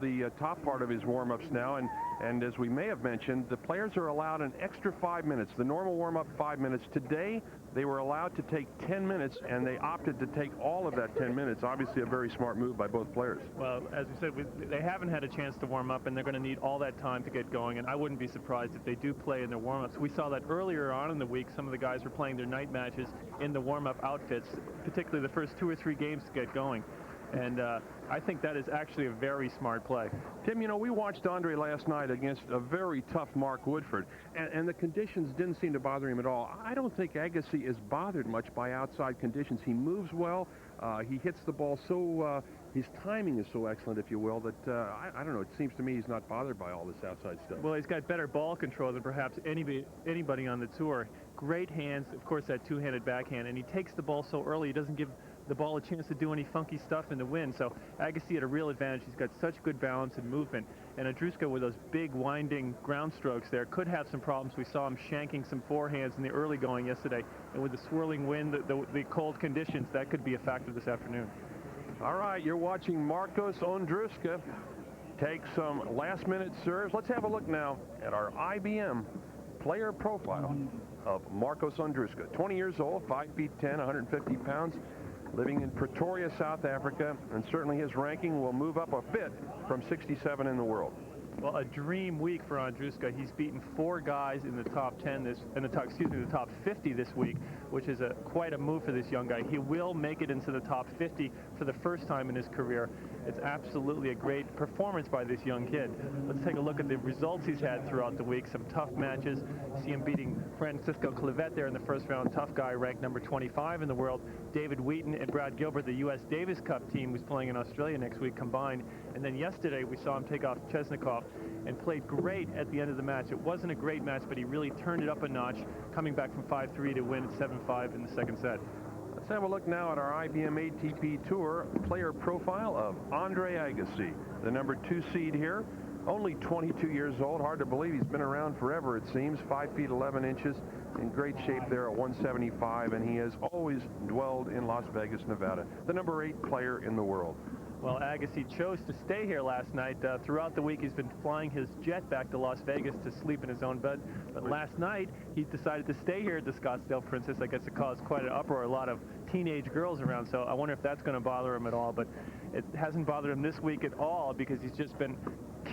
The top part of his warm-ups now, and as we may have mentioned, the players are allowed an extra 5 minutes. The normal warm-up 5 minutes. Today they were allowed to take 10 minutes, and they opted to take all of that 10 minutes. Obviously a very smart move by both players. Well, as we said, they haven't had a chance to warm up, and they're going to need all that time to get going, and I wouldn't be surprised if they do play in their warm-ups. We saw that earlier on in the week. Some of the guys were playing their night matches in the warm-up outfits, particularly the first 2 or 3 games to get going. And I think that is actually a very smart play. Tim, you know, we watched Andre last night against a very tough Mark Woodford, and the conditions didn't seem to bother him at all. I don't think Agassi is bothered much by outside conditions. He moves well. He hits the ball so, his timing is so excellent, if you will, that I don't know, it seems to me he's not bothered by all this outside stuff. Well, he's got better ball control than perhaps anybody on the tour. Great hands, of course, that two-handed backhand, and he takes the ball so early, he doesn't give the ball a chance to do any funky stuff in the wind. So Agassi had a real advantage. He's got such good balance and movement. And Ondruska, with those big winding ground strokes there, could have some problems. We saw him shanking some forehands in the early going yesterday. And with the swirling wind, the cold conditions, that could be a factor this afternoon. All right, you're watching Marcos Ondruska take some last-minute serves. Let's have a look now at our IBM player profile of Marcos Ondruska. 20 years old, 5 feet 10, 150 pounds. Living in Pretoria, South Africa, and certainly his ranking will move up a bit from 67 in the world. Well, a dream week for Ondruska. He's beaten 4 guys in the top 10 the top 50 this week, which is quite a move for this young guy. He will make it into the top 50 for the first time in his career. It's absolutely a great performance by this young kid. Let's take a look at the results he's had throughout the week. Some tough matches. See him beating Francisco Clivet there in the first round. Tough guy, ranked number 25 in the world. David Wheaton and Brad Gilbert, the U.S. Davis Cup team, who's playing in Australia next week, combined. And then yesterday we saw him take off Chesnikov and played great at the end of the match. It wasn't a great match, but he really turned it up a notch, coming back from 5-3 to win at 7-5 in the second set. Let's have a look now at our IBM ATP Tour player profile of Andre Agassi, the number 2 seed here. Only 22 years old. Hard to believe he's been around forever, it seems. 5 feet 11 inches. In great shape there at 175, and he has always dwelled in Las Vegas, Nevada. The number 8 player in the world. Well, Agassi chose to stay here last night. Throughout the week, he's been flying his jet back to Las Vegas to sleep in his own bed. But last night, he decided to stay here at the Scottsdale Princess. I guess it caused quite an uproar, a lot of teenage girls around. So I wonder if that's going to bother him at all. But it hasn't bothered him this week at all, because he's just been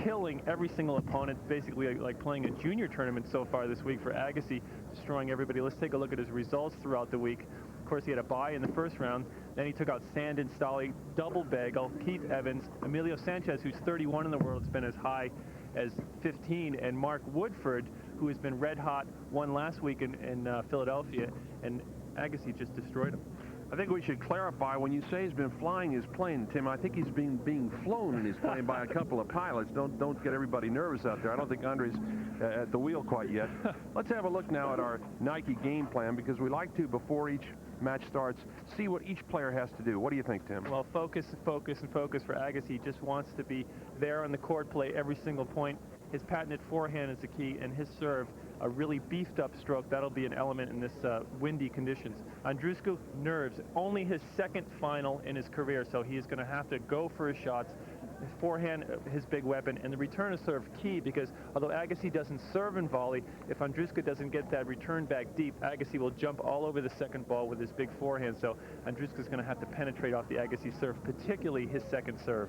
killing every single opponent, basically like playing a junior tournament so far this week for Agassi, destroying everybody. Let's take a look at his results throughout the week. Of course, he had a bye in the first round. Then he took out Sandin Stolly, double bagel, Keith Evans, Emilio Sanchez, who's 31 in the world, has been as high as 15, and Mark Woodford, who has been red hot, won last week in Philadelphia, and Agassi just destroyed him. I think we should clarify, when you say he's been flying his plane, Tim, I think he's being flown in his plane by a couple of pilots. Don't get everybody nervous out there. I don't think Andre's at the wheel quite yet. Let's have a look now at our Nike game plan, because we like to, before each match starts, see what each player has to do. What do you think, Tim? Well, focus, focus, and focus for Agassi. He just wants to be there on the court, play every single point. His patented forehand is the key, and his serve, a really beefed up stroke. That'll be an element in this windy conditions. Ondruska, nerves. Only his second final in his career, so he is going to have to go for his shots. His forehand, his big weapon, and the return of serve key, because although Agassi doesn't serve and volley, if Ondruska doesn't get that return back deep, Agassi will jump all over the second ball with his big forehand. So Ondruska's going to have to penetrate off the Agassi serve, particularly his second serve.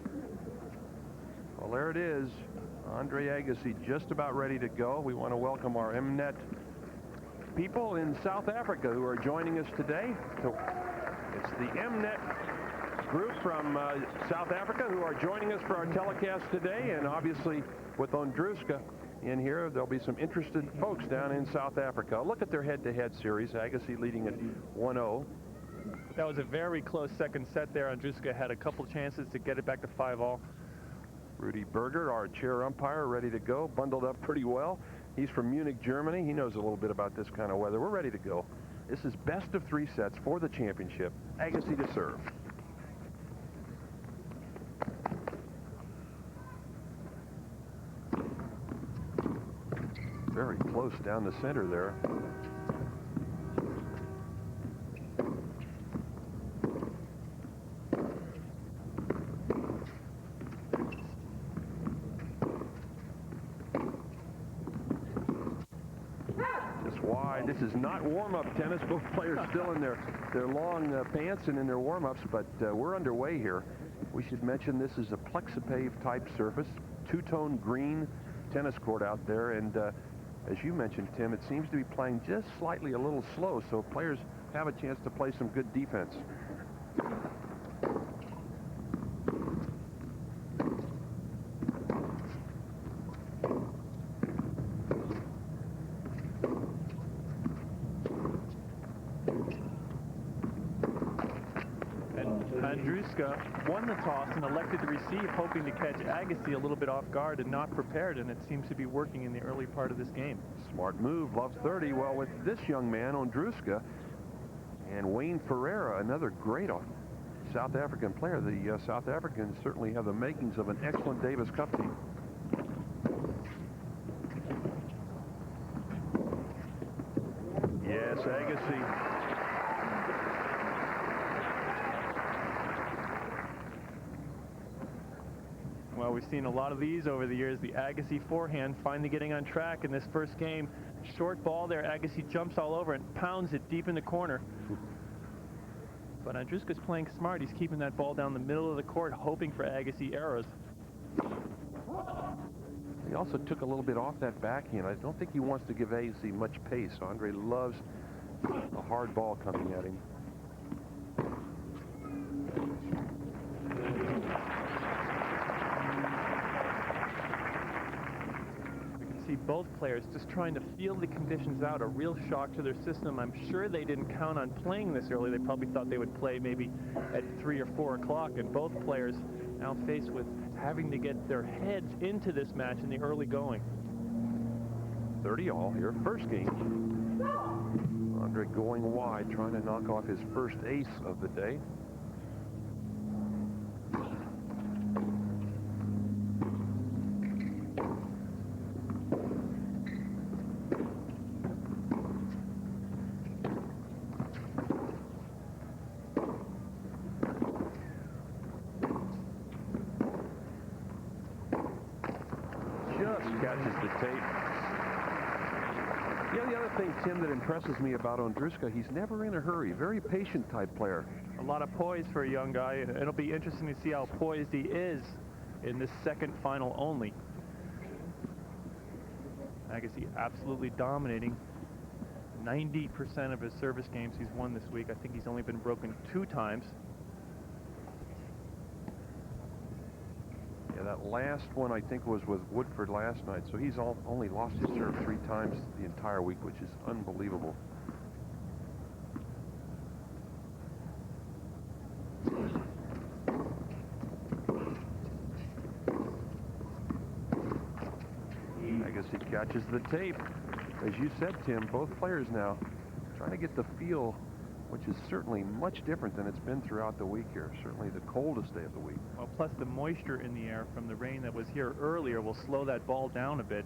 Well, there it is. Andre Agassi just about ready to go. We want to welcome our Mnet people in South Africa who are joining us today. So it's the Mnet group from South Africa who are joining us for our telecast today, and obviously with Ondruska in here, there'll be some interested folks down in South Africa. Look at their head-to-head series. Agassi leading at 1-0. That was a very close second set there. Ondruska had a couple chances to get it back to 5-all. Rudy Berger, our chair umpire, ready to go, bundled up pretty well. He's from Munich, Germany. He knows a little bit about this kind of weather. We're ready to go. This is best of 3 sets for the championship. Agassi to serve. Very close down the center there. right, this is not warm-up tennis. Both players still in their long pants and in their warm-ups, but we're underway here. We should mention this is a Plexipave type surface, two-tone green tennis court out there, and as you mentioned, Tim, it seems to be playing just slightly a little slow, so players have a chance to play some good defense. Ondruska won the toss and elected to receive, hoping to catch Agassi a little bit off guard and not prepared, and it seems to be working in the early part of this game. Smart move, loves 30. Well, with this young man, Ondruska, and Wayne Ferreira, another great South African player. The South Africans certainly have the makings of an excellent Davis Cup team. Yes, Agassi. Well, we've seen a lot of these over the years. The Agassi forehand finally getting on track in this first game. Short ball there. Agassi jumps all over and pounds it deep in the corner. But Ondruska's playing smart. He's keeping that ball down the middle of the court, hoping for Agassi arrows. He also took a little bit off that backhand. I don't think he wants to give Agassi much pace. Andre loves a hard ball coming at him. See both players just trying to feel the conditions out, a real shock to their system. I'm sure they didn't count on playing this early. They probably thought they would play maybe at 3 or 4 o'clock, and both players now faced with having to get their heads into this match in the early going. 30 all here, first game. Andre going wide, trying to knock off his first ace of the day. Catches the tape. Yeah, the other thing, Tim, that impresses me about Ondruska, he's never in a hurry. Very patient type player. A lot of poise for a young guy. It'll be interesting to see how poised he is in this second final only. Agassi absolutely dominating. 90% of his service games he's won this week. I think he's only been broken 2 times. Yeah, that last one, I think, was with Woodford last night. So he's only lost his serve 3 times the entire week, which is unbelievable. Agassi catches the tape. As you said, Tim, both players now trying to get the feel, which is certainly much different than it's been throughout the week here. Certainly the coldest day of the week. Well, plus the moisture in the air from the rain that was here earlier will slow that ball down a bit.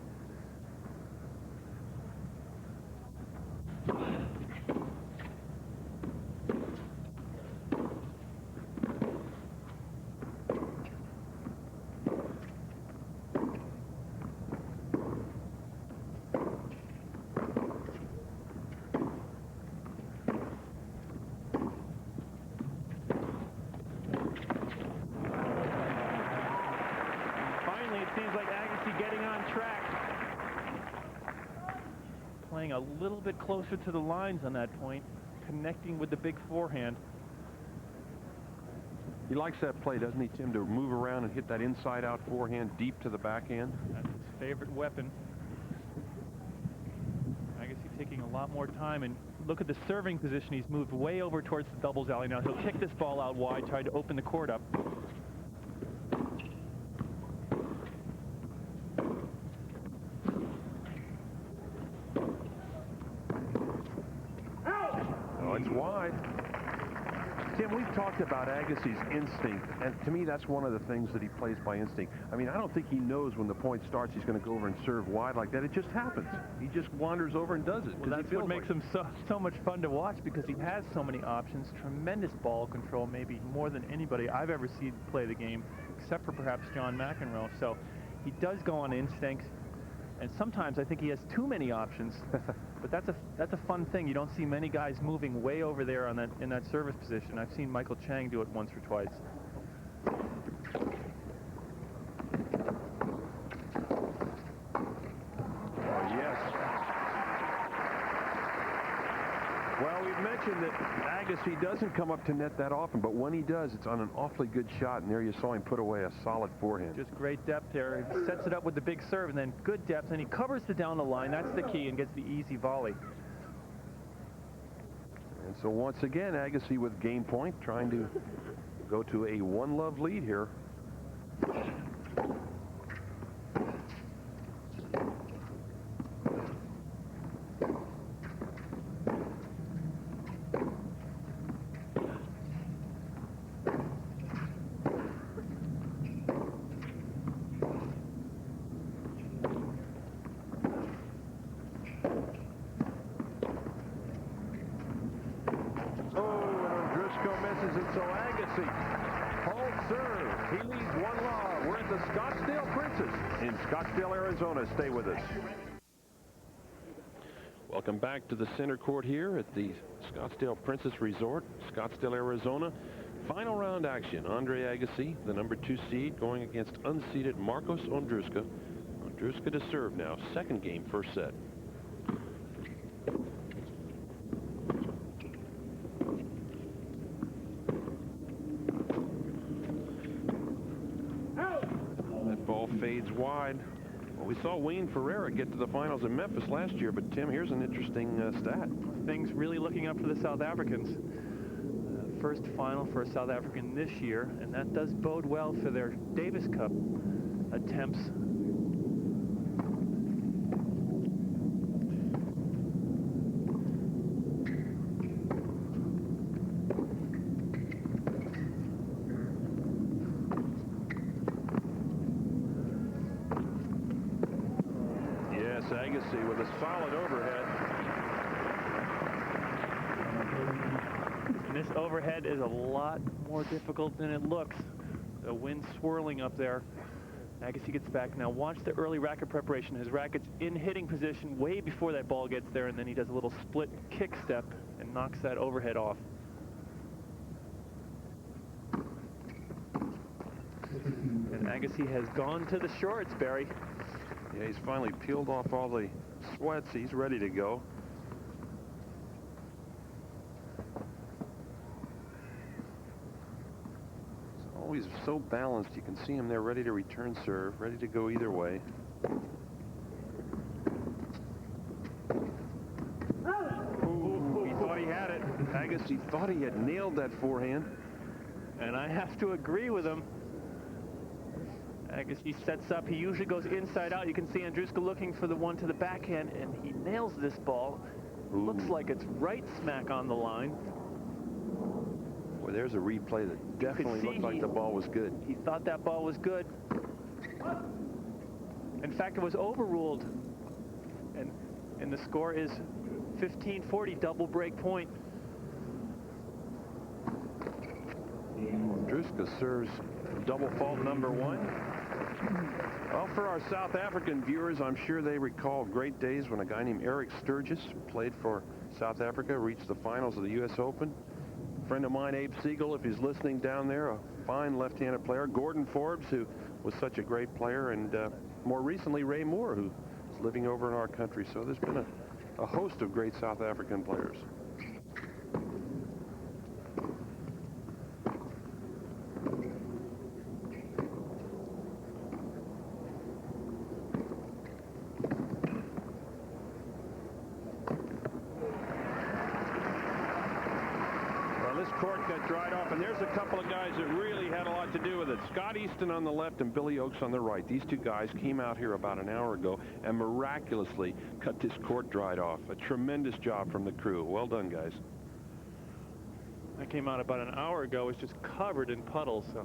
Playing a little bit closer to the lines on that point, connecting with the big forehand. He likes that play, doesn't he, Tim, to move around and hit that inside-out forehand deep to the backhand? That's his favorite weapon. Agassi taking a lot more time, and look at the serving position. He's moved way over towards the doubles alley now. He'll kick this ball out wide, trying to open the court up. It's wide. Tim, we've talked about Agassi's instinct, and to me that's one of the things that he plays by instinct. I mean, I don't think he knows when the point starts he's going to go over and serve wide like that. It just happens. He just wanders over and does it. Well, that's what makes him so much fun to watch, because he has so many options. Tremendous ball control, maybe more than anybody I've ever seen play the game, except for perhaps John McEnroe. So he does go on instinct. And sometimes I think he has too many options. But that's a fun thing. You don't see many guys moving way over there on in that service position. I've seen Michael Chang do it once or twice. Well, we've mentioned that Agassi doesn't come up to net that often, but when he does, it's on an awfully good shot, and there you saw him put away a solid forehand. Just great depth there. He sets it up with the big serve, and then good depth, and he covers it down the line. That's the key, and gets the easy volley. And so once again, Agassi with game point, trying to go to a 1-love lead here. Misses it, so Agassi holds serve. He leads 1-love. We're at the Scottsdale Princess in Scottsdale, Arizona. Stay with us. Welcome back to the center court here at the Scottsdale Princess Resort, Scottsdale, Arizona. Final round action. Andre Agassi, the number 2 seed, going against unseeded Marcos Ondruska. Ondruska to serve now. Second game, first set. Fades wide. Well, we saw Wayne Ferreira get to the finals in Memphis last year, but Tim, here's an interesting stat. Things really looking up for the South Africans. First final for a South African this year, and that does bode well for their Davis Cup attempts. Agassi with a solid overhead. And this overhead is a lot more difficult than it looks. The wind swirling up there. Agassi gets back. Now watch the early racket preparation. His racket's in hitting position way before that ball gets there, and then he does a little split kick step and knocks that overhead off. And Agassi has gone to the shorts, Barry. Yeah, he's finally peeled off all the sweats. He's ready to go. He's always so balanced. You can see him there ready to return serve, ready to go either way. Ooh, he thought he had it. Agassi thought he had nailed that forehand. And I have to agree with him. Agassi sets up. He usually goes inside out. You can see Ondruska looking for the one to the backhand, and he nails this ball. Looks like it's right smack on the line. Well, there's a replay that definitely looked like the ball was good. He thought that ball was good. In fact, it was overruled. And the score is 15-40, double break point. Ondruska serves double fault number 1. Well, for our South African viewers, I'm sure they recall great days when a guy named Eric Sturgis played for South Africa, reached the finals of the U.S. Open. A friend of mine, Abe Siegel, if he's listening down there, a fine left-handed player. Gordon Forbes, who was such a great player, and more recently, Ray Moore, who is living over in our country. So there's been a host of great South African players. Court got dried off, and there's a couple of guys that really had a lot to do with it. Scott Easton on the left and Billy Oakes on the right. These two guys came out here about an hour ago and miraculously cut this court dried off. A tremendous job from the crew. Well done, guys. I came out about an hour ago. It's just covered in puddles, so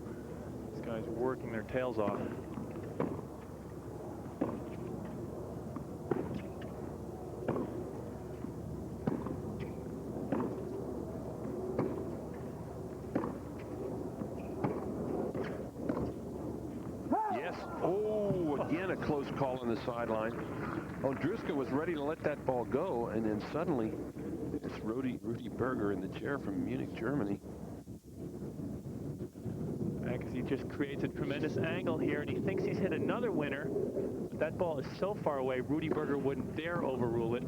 these guys are working their tails off. again, a close call on the sideline. Ondruska was ready to let that ball go, and then suddenly it's Rudy Berger in the chair from Munich, Germany. Agassi just creates a tremendous angle here, and he thinks he's hit another winner. But that ball is so far away, Rudy Berger wouldn't dare overrule it.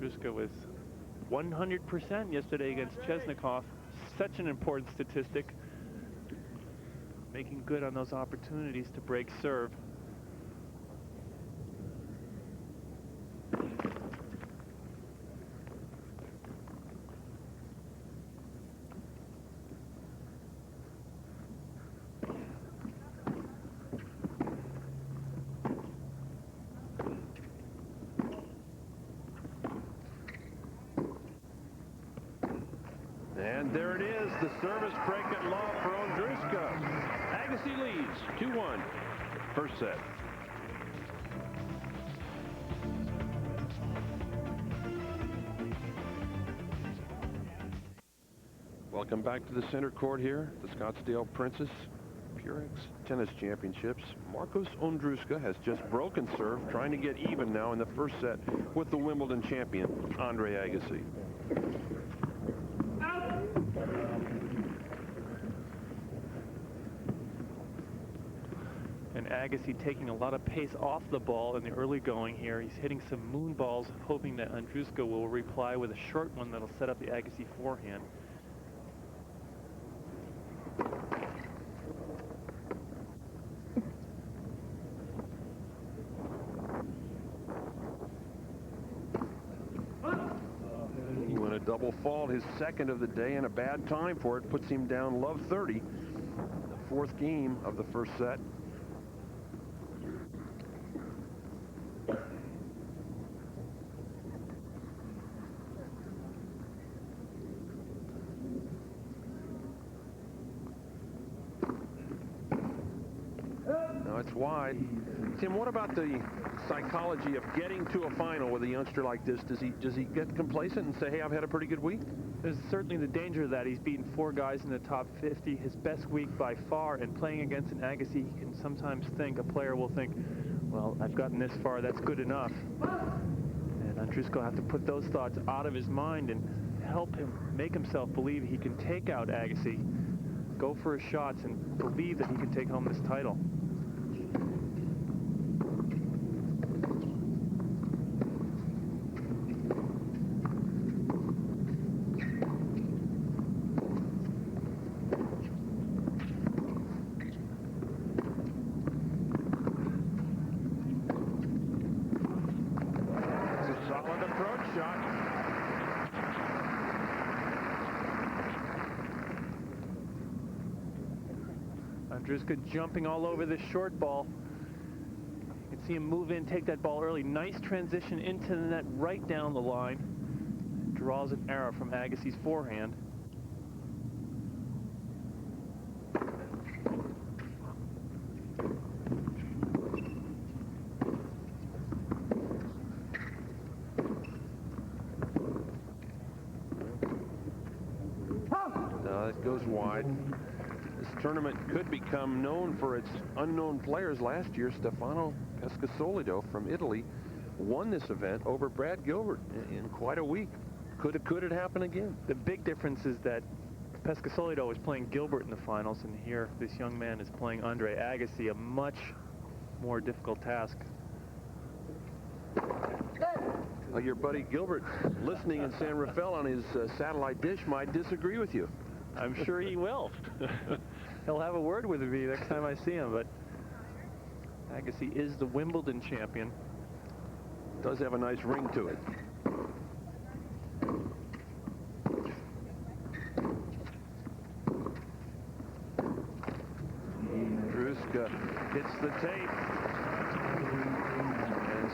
Ondruska was 100% yesterday against Chesnikov. Such an important statistic. Making good on those opportunities to break serve. And there it is, the service break at law for Ondruska. Agassi leads 2-1, first set. Welcome back to the center court here, the Scottsdale Princess Purex Tennis Championships. Marcos Ondruska has just broken serve, trying to get even now in the first set with the Wimbledon champion, Andre Agassi. And Agassi taking a lot of pace off the ball in the early going here. He's hitting some moon balls, hoping that Ondruska will reply with a short one that'll set up the Agassi forehand. He went a double fault, his second of the day, and a bad time for it. Puts him down love 30. The fourth game of the first set. Now it's wide. Tim, what about the psychology of getting to a final with a youngster like this? Does he get complacent and say, hey, I've had a pretty good week? There's certainly the danger of that. He's beaten 4 guys in the top 50, his best week by far, and playing against an Agassi, he can sometimes think, a player will think, well, I've gotten this far, that's good enough. And Ondruska will have to put those thoughts out of his mind and help him make himself believe he can take out Agassi, go for his shots, and believe that he can take home this title. Ondruska jumping all over this short ball. You can see him move in, take that ball early. Nice transition into the net right down the line. Draws an arrow from Agassi's forehand. It goes wide. This tournament could become known for its unknown players. Last year, Stefano Pescasolido from Italy won this event over Brad Gilbert in quite a week. Could it happen again? The big difference is that Pescasolido was playing Gilbert in the finals, and here this young man is playing Andre Agassi, a much more difficult task. Your buddy Gilbert, listening in San Rafael on his satellite dish, might disagree with you. I'm sure he will. He'll have a word with me next time I see him, but Agassi is the Wimbledon champion. Does have a nice ring to it. Ondruska hits the tape.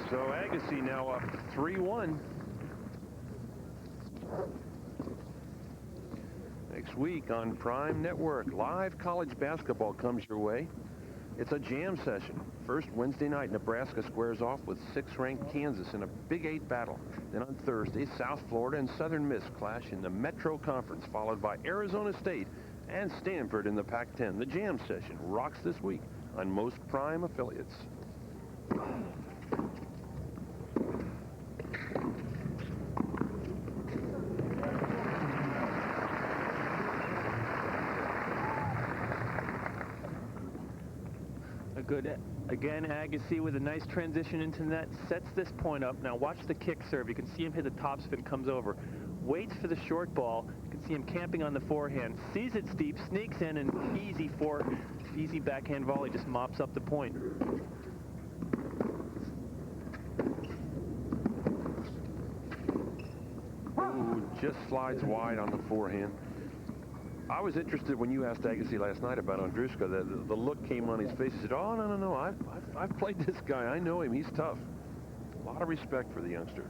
So Agassi now up 3-1. Next week on Prime Network, live college basketball comes your way. It's a jam session. First Wednesday night, Nebraska squares off with 6th ranked Kansas in a Big 8 battle. Then on Thursday, South Florida and Southern Miss clash in the Metro Conference, followed by Arizona State and Stanford in the Pac-10. The jam session rocks this week on most Prime affiliates. Again, Agassi with a nice transition into net, sets this point up. Now watch the kick serve. You can see him hit the topspin, comes over. Waits for the short ball. You can see him camping on the forehand. Sees it steep, sneaks in, and easy backhand volley just mops up the point. Ooh, just slides wide on the forehand. I was interested when you asked Agassi last night about Ondruska. The look came on his face. He said, "Oh, no. I've played this guy. I know him. He's tough." A lot of respect for the youngster.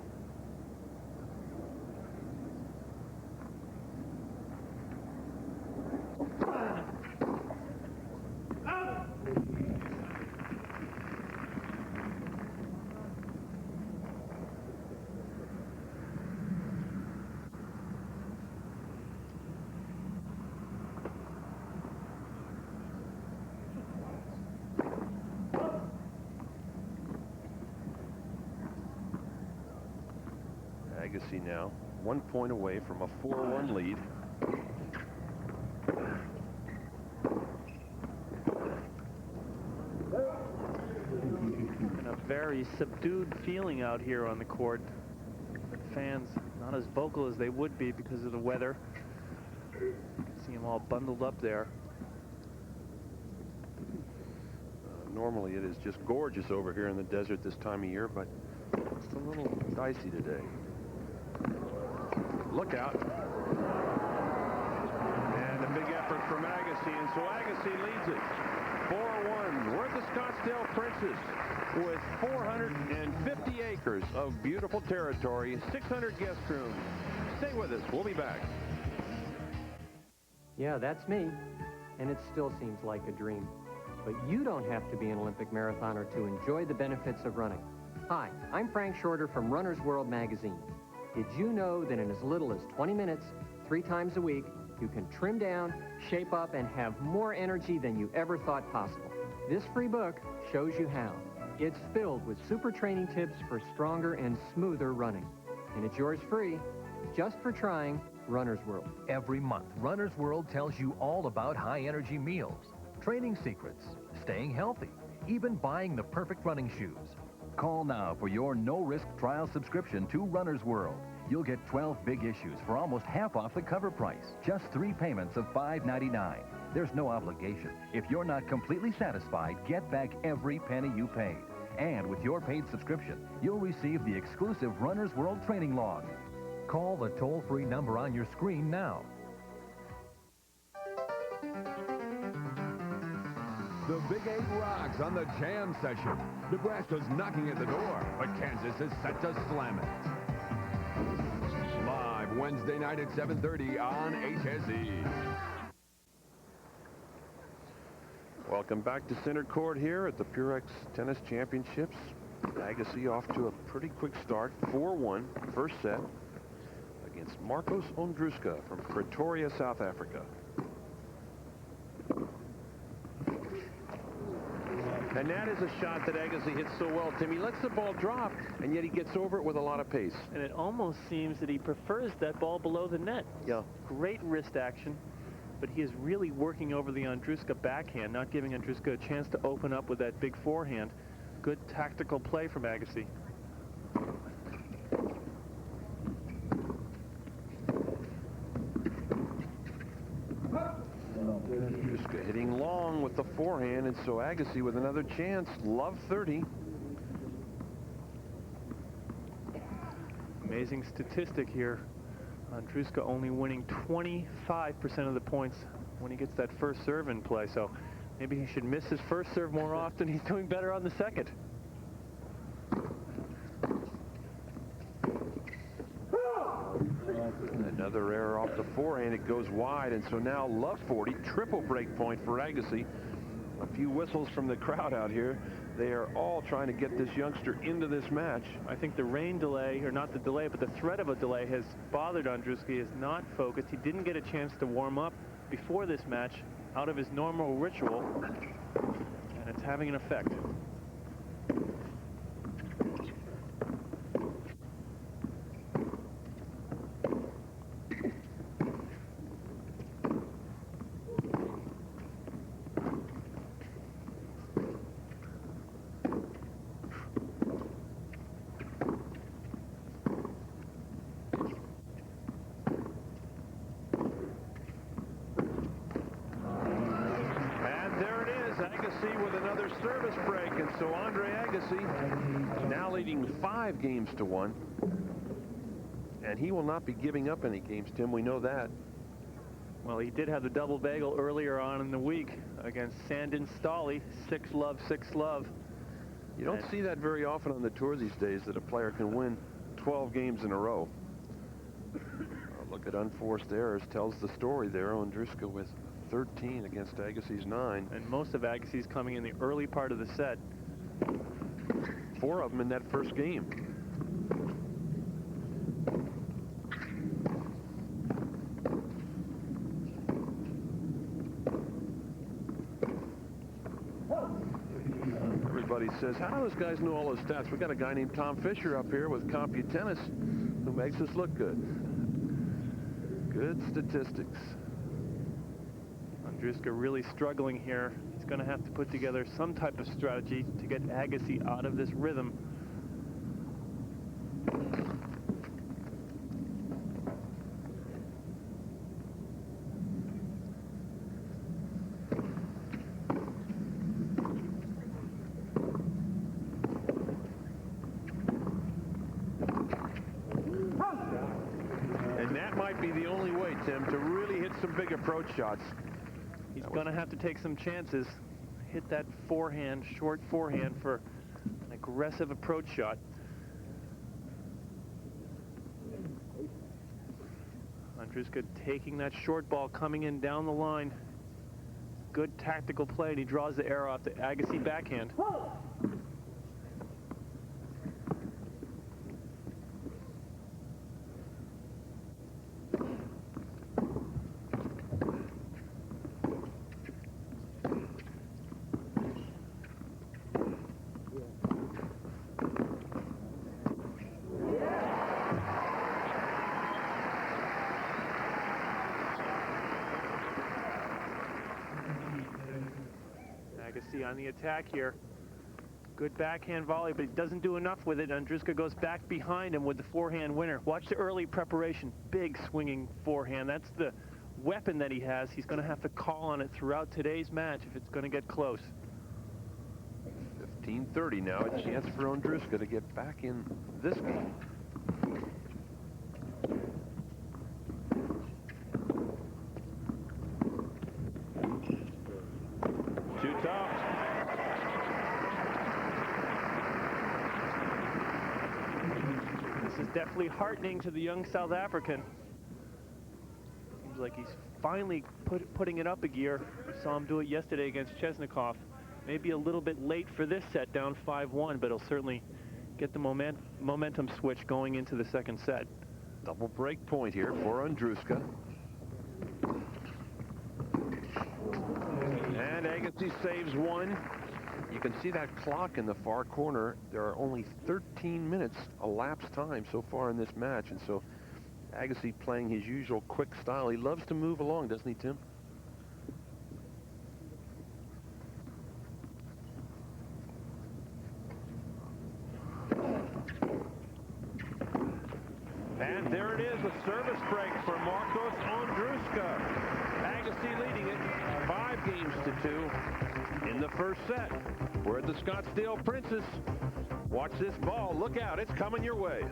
Agassi now 1 point away from a 4-1 lead. And a very subdued feeling out here on the court. The fans not as vocal as they would be because of the weather. You can see them all bundled up there. Normally it is just gorgeous over here in the desert this time of year, but it's a little dicey today. Look out. And a big effort from Agassi, and so Agassi leads it 4-1. We're at the Scottsdale Princess with 450 acres of beautiful territory, 600 guest rooms. Stay with us. We'll be back. Yeah, that's me, and it still seems like a dream. But you don't have to be an Olympic marathoner to enjoy the benefits of running. Hi, I'm Frank Shorter from Runner's World magazine. Did you know that in as little as 20 minutes, 3 times a week, you can trim down, shape up, and have more energy than you ever thought possible? This free book shows you how. It's filled with super training tips for stronger and smoother running. And it's yours free, just for trying Runner's World. Every month, Runner's World tells you all about high-energy meals, training secrets, staying healthy, even buying the perfect running shoes. Call now for your no-risk trial subscription to Runner's World. You'll get 12 big issues for almost half off the cover price. Just 3 payments of $5.99. There's no obligation. If you're not completely satisfied, get back every penny you paid. And with your paid subscription, you'll receive the exclusive Runner's World training log. Call the toll-free number on your screen now. The Big 8 rocks on the jam session. Nebraska's knocking at the door, but Kansas is set to slam it. Live Wednesday night at 7:30 on HSE. Welcome back to center court here at the Purex Tennis Championships. Agassi off to a pretty quick start, 4-1, first set, against Marcos Ondruska from Pretoria, South Africa. And that is a shot that Agassi hits so well, Tim. He lets the ball drop, and yet he gets over it with a lot of pace. And it almost seems that he prefers that ball below the net. Yeah. Great wrist action, but he is really working over the Ondruska backhand, not giving Ondruska a chance to open up with that big forehand. Good tactical play from Agassi. Ondruska hitting long with the forehand, and so Agassi with another chance. Love 30. Amazing statistic here. Ondruska only winning 25% of the points when he gets that first serve in play, so maybe he should miss his first serve more often. He's doing better on the second. Another error off the forehand. It goes wide, and so now love 40. Triple break point for Agassi. A few whistles from the crowd out here. They are all trying to get this youngster into this match. I think the rain delay, or not the delay, but the threat of a delay has bothered Ondruska. He is not focused. He didn't get a chance to warm up before this match out of his normal ritual, and it's having an effect. Agassi with another service break, and so Andre Agassi now leading 5 games to 1. And he will not be giving up any games, Tim. We know that. Well, he did have the double bagel earlier on in the week against Sandin Stolly. 6-love, 6-love. You don't see that very often on the tour these days, that a player can win 12 games in a row. Look at unforced errors. Tells the story there. Ondruska with 13 against Agassi's 9. And most of Agassi's coming in the early part of the set. 4 of them in that first game. Everybody says, how do those guys know all those stats? We got a guy named Tom Fisher up here with CompuTennis who makes us look good. Good statistics. Ondruska really struggling here. He's going to have to put together some type of strategy to get Agassi out of this rhythm. And that might be the only way, Tim, to really hit some big approach shots. He's going to have to take some chances. Hit that forehand, short forehand for an aggressive approach shot. Ondruska taking that short ball, coming in down the line. Good tactical play, and he draws the arrow off the Agassi backhand. Agassi on the attack here. Good backhand volley, but he doesn't do enough with it. Ondruska goes back behind him with the forehand winner. Watch the early preparation. Big swinging forehand. That's the weapon that he has. He's going to have to call on it throughout today's match if it's going to get close. 15:30 now. A chance for Ondruska to get back in this game. Too tough. This is definitely heartening to the young South African. Seems like he's finally putting it up a gear. We saw him do it yesterday against Chesnikov. Maybe a little bit late for this set, down 5-1, but he'll certainly get the momentum switch going into the second set. Double break point here for Ondruska. And Agassi saves 1. You can see that clock in the far corner. There are only 13 minutes elapsed time so far in this match, and so Agassi playing his usual quick style. He loves to move along, doesn't he, Tim? And there it is, a service break for Marcos Ondruska. Agassi leading it 5-2 in the first set. We're at the Scottsdale Princess. Watch this ball. Look out. It's coming your way.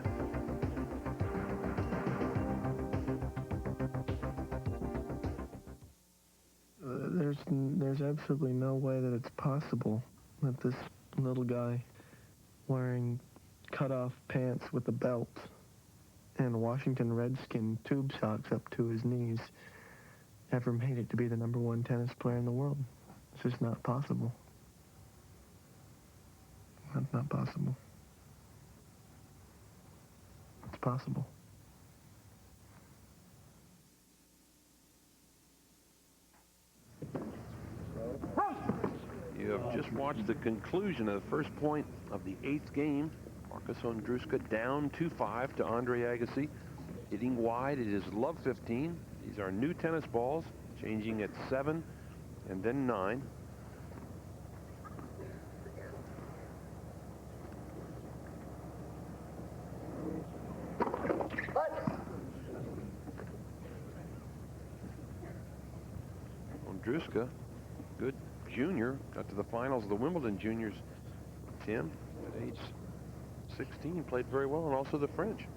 There's absolutely no way that it's possible that this little guy wearing cut-off pants with a belt and Washington Redskin tube socks up to his knees ever made it to be the #1 tennis player in the world. It's just not possible. That's not possible. It's possible. You have just watched the conclusion of the first point of the 8th game. Marcus Ondruska down 2-5 to Andre Agassi. Hitting wide, it is love 15. These are new tennis balls, changing at 7 and then 9. Ondruska, good junior, got to the finals of the Wimbledon juniors, Tim, at age 16, played very well, and also the French.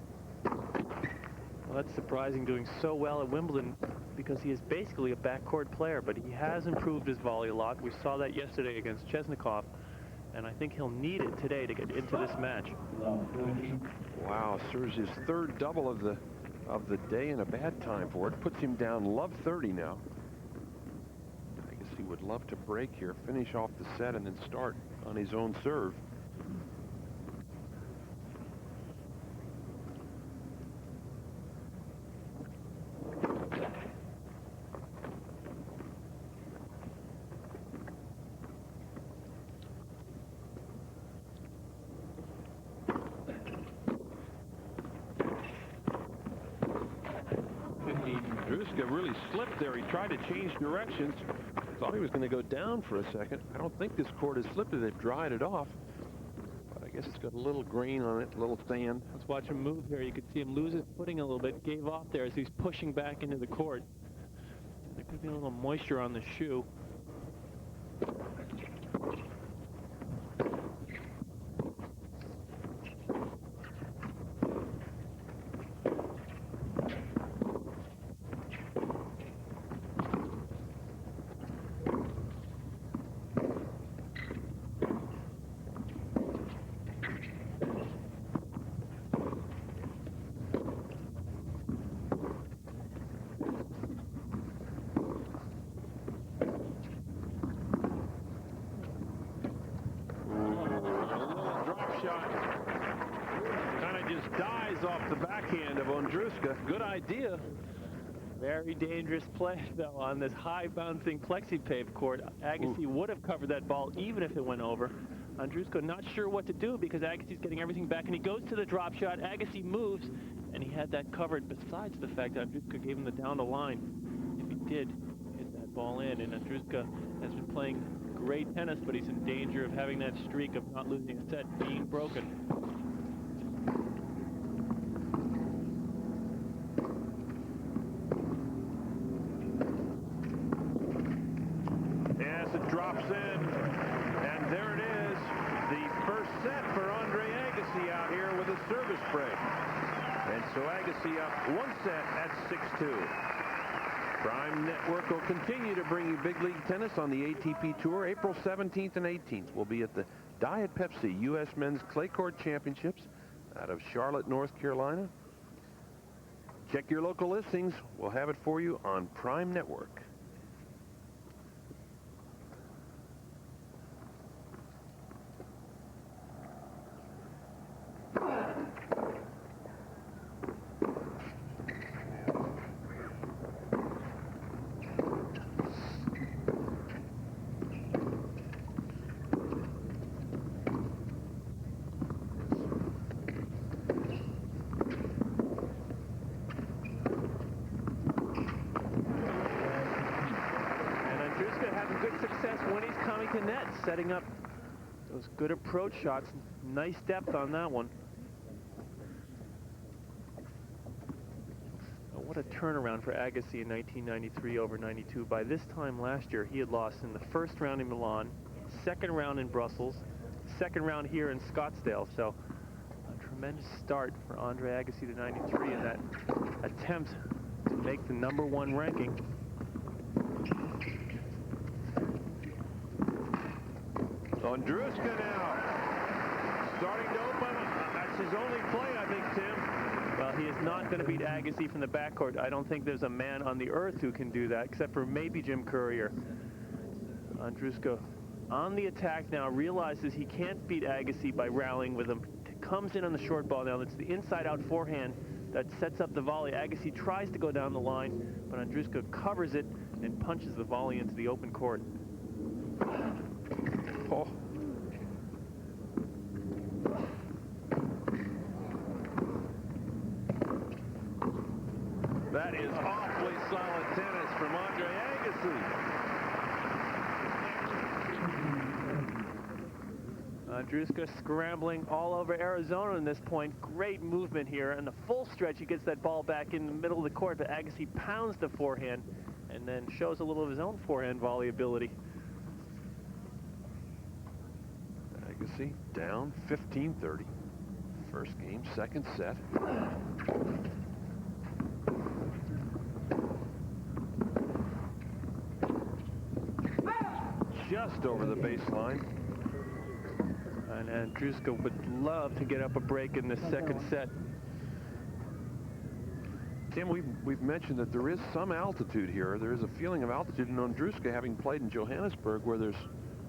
Well, that's surprising, doing so well at Wimbledon, because he is basically a backcourt player, but he has improved his volley a lot. We saw that yesterday against Chesnikov, and I think he'll need it today to get into this match. Wow, serves his 3rd double of the day, and a bad time for it. Puts him down love 30 now. I guess he would love to break here, finish off the set, and then start on his own serve. Ondruska really slipped there. He tried to change directions. Thought he was going to go down for a second. I don't think this court has slipped it. They've dried it off. But I guess it's got a little grain on it, a little sand. Let's watch him move here. You could see him lose his footing a little bit. Gave off there as he's pushing back into the court. There could be a little moisture on the shoe. Good idea. Very dangerous play, though, on this high-bouncing plexi-pave court. Agassi would have covered that ball even if it went over. Ondruska not sure what to do because Agassi's getting everything back, and he goes to the drop shot. Agassi moves, and he had that covered, besides the fact that Ondruska gave him the down the line. If he did hit that ball in, and Ondruska has been playing great tennis, but he's in danger of having that streak of not losing a set being broken. Drops in, and there it is, the first set for Andre Agassi out here with a service break. And so Agassi up 1 set at 6-2. Prime Network will continue to bring you big league tennis on the ATP Tour. April 17th and 18th will be at the Diet Pepsi U.S. Men's Clay Court Championships out of Charlotte, North Carolina. Check your local listings. We'll have it for you on Prime Network. Setting up those good approach shots. Nice depth on that one. Oh, what a turnaround for Agassi in 1993 over 92. By this time last year, he had lost in the first round in Milan, second round in Brussels, second round here in Scottsdale. So a tremendous start for Andre Agassi to 93 in that attempt to make the #1 ranking. Ondruska now starting to open. That's his only play, I think, Tim. Well, he is not not going to beat Agassi from the backcourt. I don't think there's a man on the earth who can do that, except for maybe Jim Courier. Ondruska on the attack now, realizes he can't beat Agassi by rallying with him. Comes in on the short ball now. It's the inside-out forehand that sets up the volley. Agassi tries to go down the line, but Ondruska covers it and punches the volley into the open court. Oh. That is awfully solid tennis from Andre Agassi. Ondruska scrambling all over Arizona in this point. Great movement here. And the full stretch, he gets that ball back in the middle of the court, but Agassi pounds the forehand and then shows a little of his own forehand volley ability. Agassi down 15-30. First game, second set. Just over the baseline. And Ondruska would love to get up a break in the second set. Tim, we've mentioned that there is some altitude here. There is a feeling of altitude, and Ondruska, having played in Johannesburg, where there's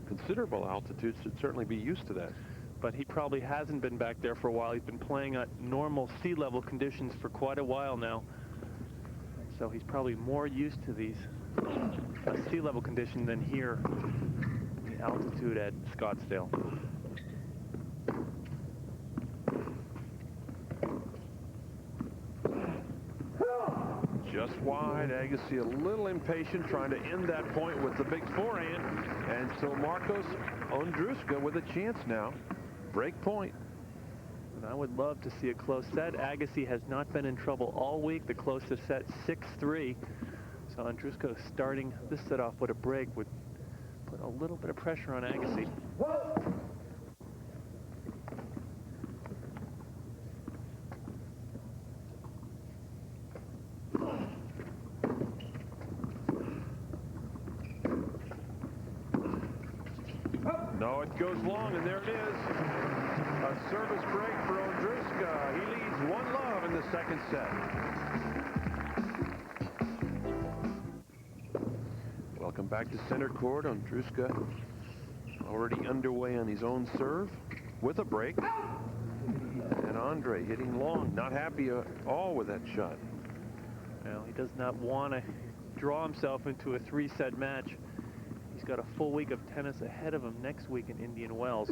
considerable altitude, should certainly be used to that. But he probably hasn't been back there for a while. He's been playing at normal sea level conditions for quite a while now. So he's probably more used to these sea level conditions than here, the altitude at Scottsdale. Just wide. Agassi a little impatient, trying to end that point with the big forehand. And so Marcos Ondruska with a chance now. Break point. And I would love to see a close set. Agassi has not been in trouble all week. The closest set, 6-3. So Ondruska starting this set off with a break would put a little bit of pressure on Agassi. No, it goes long, and there it is. A service break for Ondruska. He leads 1-love in the second set. Welcome back to center court. Ondruska already underway on his own serve with a break. And Andre hitting long, not happy at all with that shot. Well, he does not want to draw himself into a 3-set match. He's got a full week of tennis ahead of him next week in Indian Wells,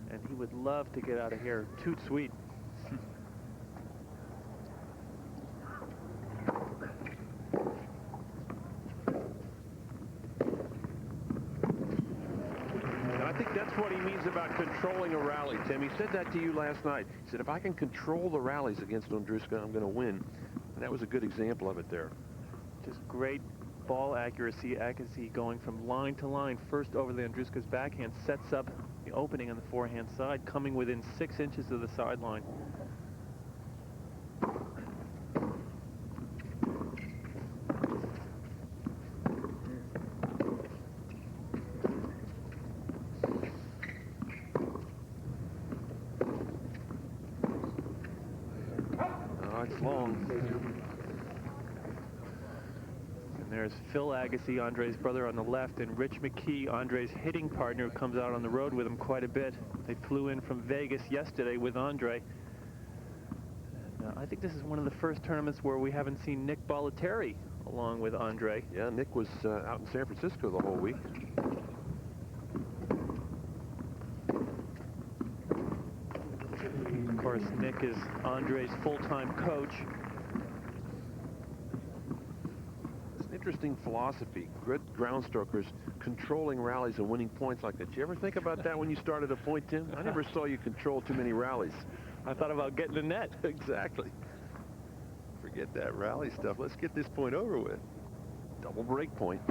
and he would love to get out of here. Toot sweet. And I think that's what he means about controlling a rally, Tim. He said that to you last night. He said, if I can control the rallies against Ondruska, I'm going to win. And that was a good example of it there. Just great ball accuracy. Agassi going from line to line, first over the Ondruska's backhand, sets up the opening on the forehand side, coming within 6 inches of the sideline. Oh, it's long. There's Phil Agassi, Andre's brother, on the left, and Rich McKee, Andre's hitting partner, who comes out on the road with him quite a bit. They flew in from Vegas yesterday with Andre. And, I think this is one of the first tournaments where we haven't seen Nick Bollettieri along with Andre. Yeah, Nick was out in San Francisco the whole week. Of course, Nick is Andre's full-time coach. Interesting philosophy. Good ground strokers controlling rallies and winning points like that. Did you ever think about that when you started a point, Tim? I never saw you control too many rallies. I thought about getting the net. Exactly. Forget that rally stuff. Let's get this point over with. Double break point.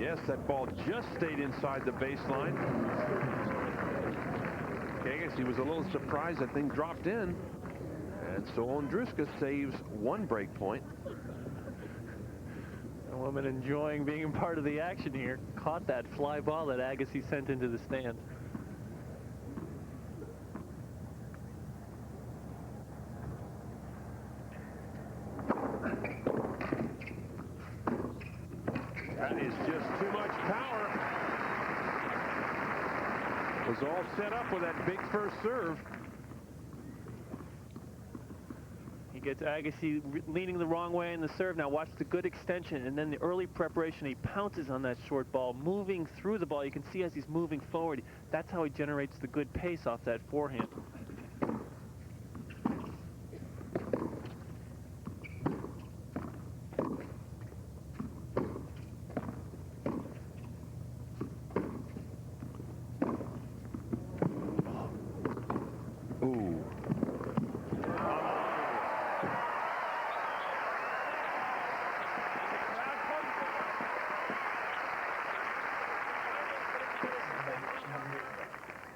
Yes, that ball just stayed inside the baseline. Agassi was a little surprised that thing dropped in. And so Ondruska saves one break point. A woman enjoying being a part of the action here. Caught that fly ball that Agassi sent into the stand. That is just too much power. Was all set up with that big first serve. He gets Agassi leaning the wrong way in the serve. Now watch the good extension and then the early preparation. He pounces on that short ball, moving through the ball. You can see as he's moving forward, that's how he generates the good pace off that forehand.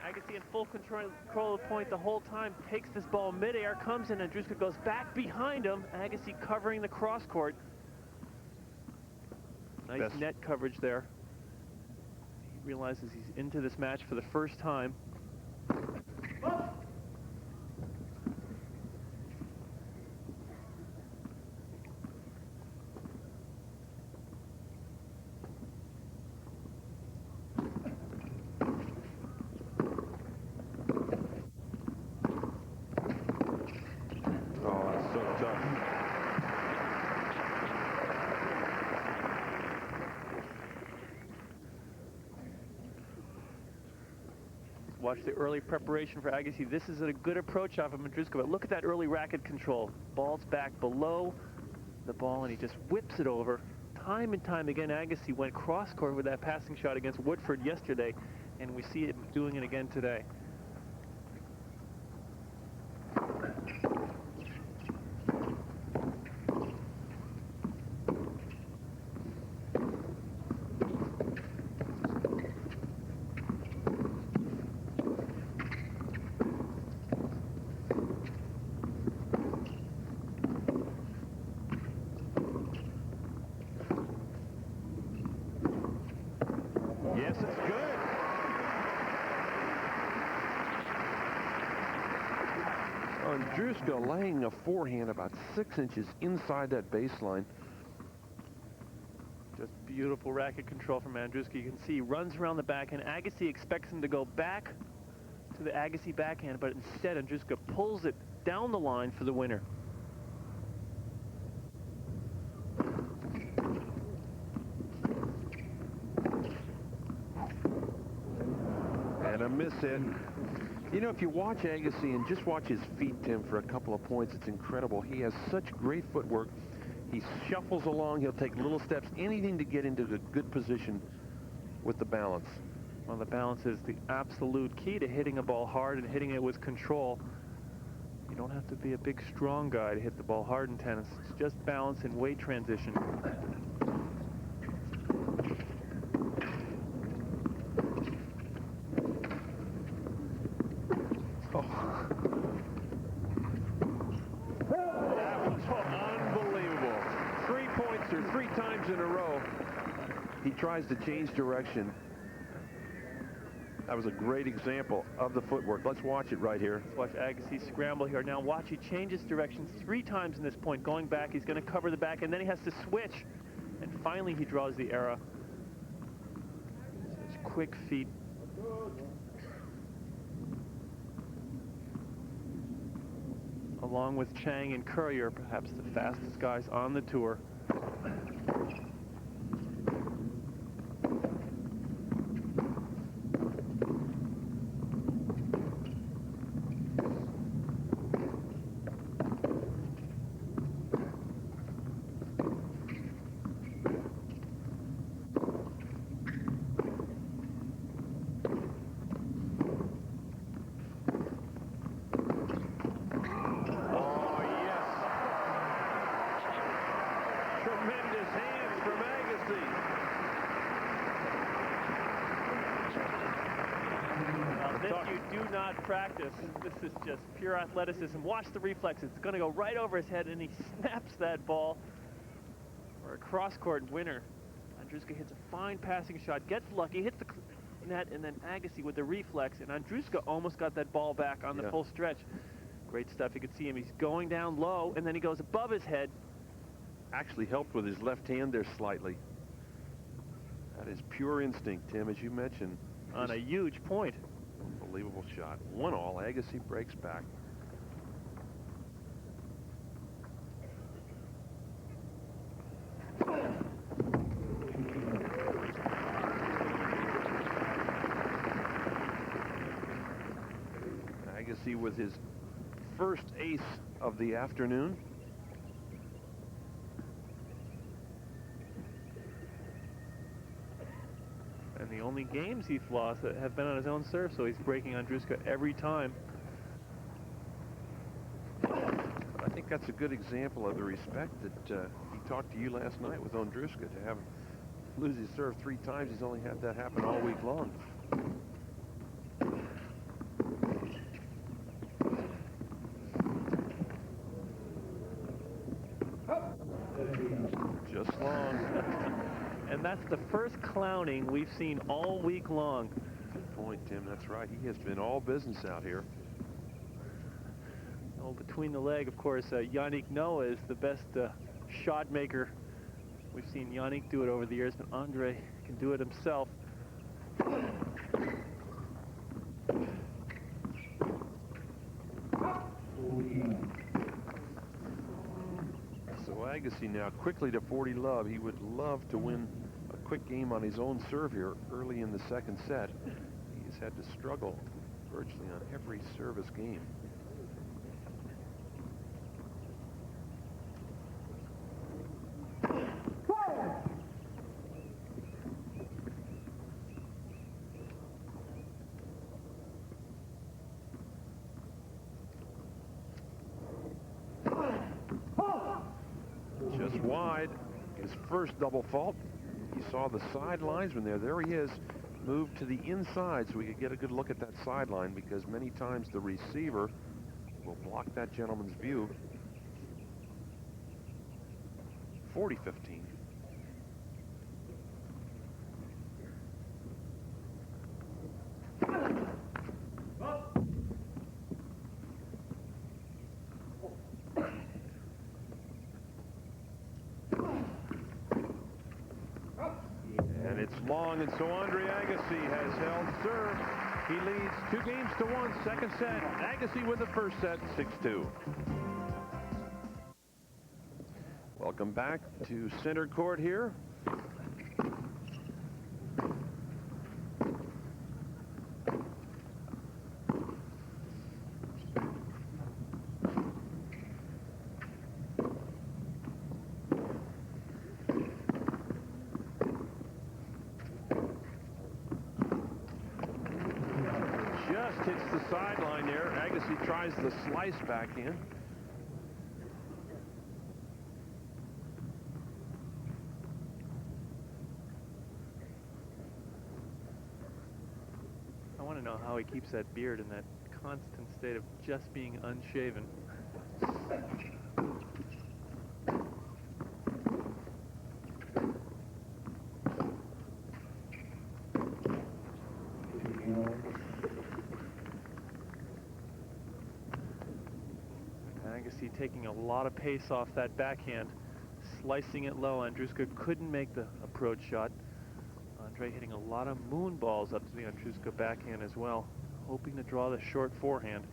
Agassi in full control of the point the whole time, takes this ball midair, comes in, and Ondruska goes back behind him. Agassi covering the cross court. Nice net coverage there. He realizes he's into this match for the first time. Watch the early preparation for Agassi. This is a good approach off of Ondruska, but look at that early racket control. Ball's back below the ball, and he just whips it over. Time and time again, Agassi went cross-court with that passing shot against Woodford yesterday, and we see him doing it again today. Yes, it's good. Ondruska laying a forehand about 6 inches inside that baseline. Just beautiful racket control from Ondruska. You can see he runs around the backhand. Agassi expects him to go back to the Agassi backhand, but instead Ondruska pulls it down the line for the winner. And a miss hit. You know, if you watch Agassi and just watch his feet, Tim, for a couple of points, it's incredible. He has such great footwork. He shuffles along. He'll take little steps, anything to get into a good position with the balance. Well, the balance is the absolute key to hitting a ball hard and hitting it with control. You don't have to be a big, strong guy to hit the ball hard in tennis. It's just balance and weight transition. In a row, he tries to change direction. That was a great example of the footwork. Let's watch it right here. Let's watch Agassi scramble here. Now watch, he changes directions 3 times in this point. Going back, he's going to cover the back, and then he has to switch. And finally, he draws the error. Such quick feet. Along with Chang and Courier, perhaps the fastest guys on the tour. practice. This is just pure athleticism. Watch the reflex. It's going to go right over his head, and he snaps that ball for a cross-court winner. Ondruska hits a fine passing shot, gets lucky, hits the net, and then Agassi with the reflex, and Ondruska almost got that ball back on the full stretch. Great stuff. You can see him. He's going down low, and then he goes above his head. Actually helped with his left hand there slightly. That is pure instinct, Tim, as you mentioned. On a huge point. Unbelievable shot. 1-all. Agassi breaks back. Agassi with his first ace of the afternoon. And the only games he's lost have been on his own serve, so he's breaking Ondruska every time. I think that's a good example of the respect that he talked to you last night with Ondruska. To have him lose his serve 3 times, he's only had that happen all week long. Just long. And that's the first clowning we've seen all week long. Good point, Tim. That's right. He has been all business out here. Oh, between the leg, of course, Yannick Noah is the best shot maker. We've seen Yannick do it over the years, but Andre can do it himself. So Agassi now quickly to 40 love. He would love to win a quick game on his own serve here early in the second set. He's had to struggle virtually on every service game. Just wide. His first double fault. He saw the side linesman there. There he is. Moved to the inside so we could get a good look at that sideline, because many times the receiver will block that gentleman's view. 40-15. And it's long, and so Andre Agassi has held serve. He leads 2-1, second set. Agassi with the first set, 6-2. Welcome back to center court here. Just hits the sideline there. Agassi tries the slice backhand. I want to know how he keeps that beard in that constant state of just being unshaven. Agassi taking a lot of pace off that backhand, slicing it low. Ondruska couldn't make the approach shot. Andre hitting a lot of moon balls up to the Ondruska backhand as well, hoping to draw the short forehand.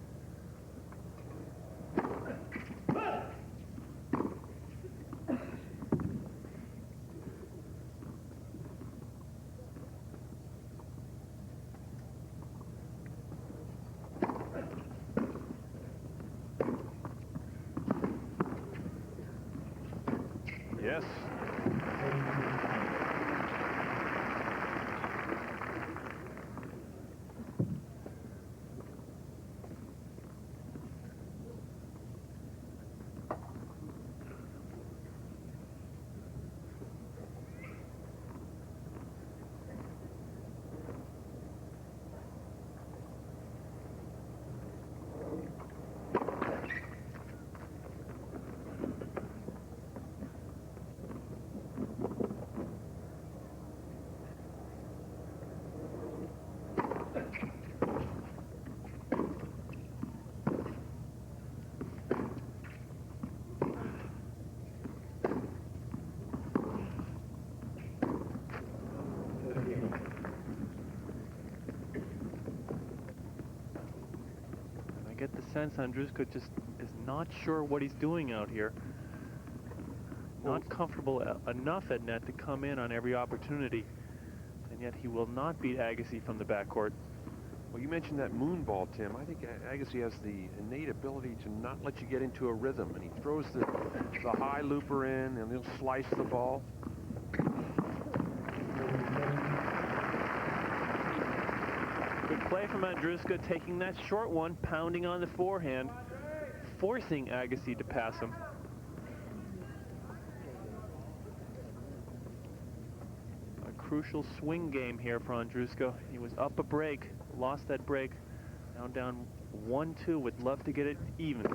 Yes. get the sense Ondruska just is not sure what he's doing out here. Not comfortable enough at net to come in on every opportunity. And yet he will not beat Agassi from the backcourt. Well, you mentioned that moon ball, Tim. I think Agassi has the innate ability to not let you get into a rhythm, and he throws the high looper in, and he'll slice the ball. Good play from Ondruska, taking that short one, pounding on the forehand, forcing Agassi to pass him. A crucial swing game here for Ondruska. He was up a break, lost that break, now down 1-2, would love to get it even.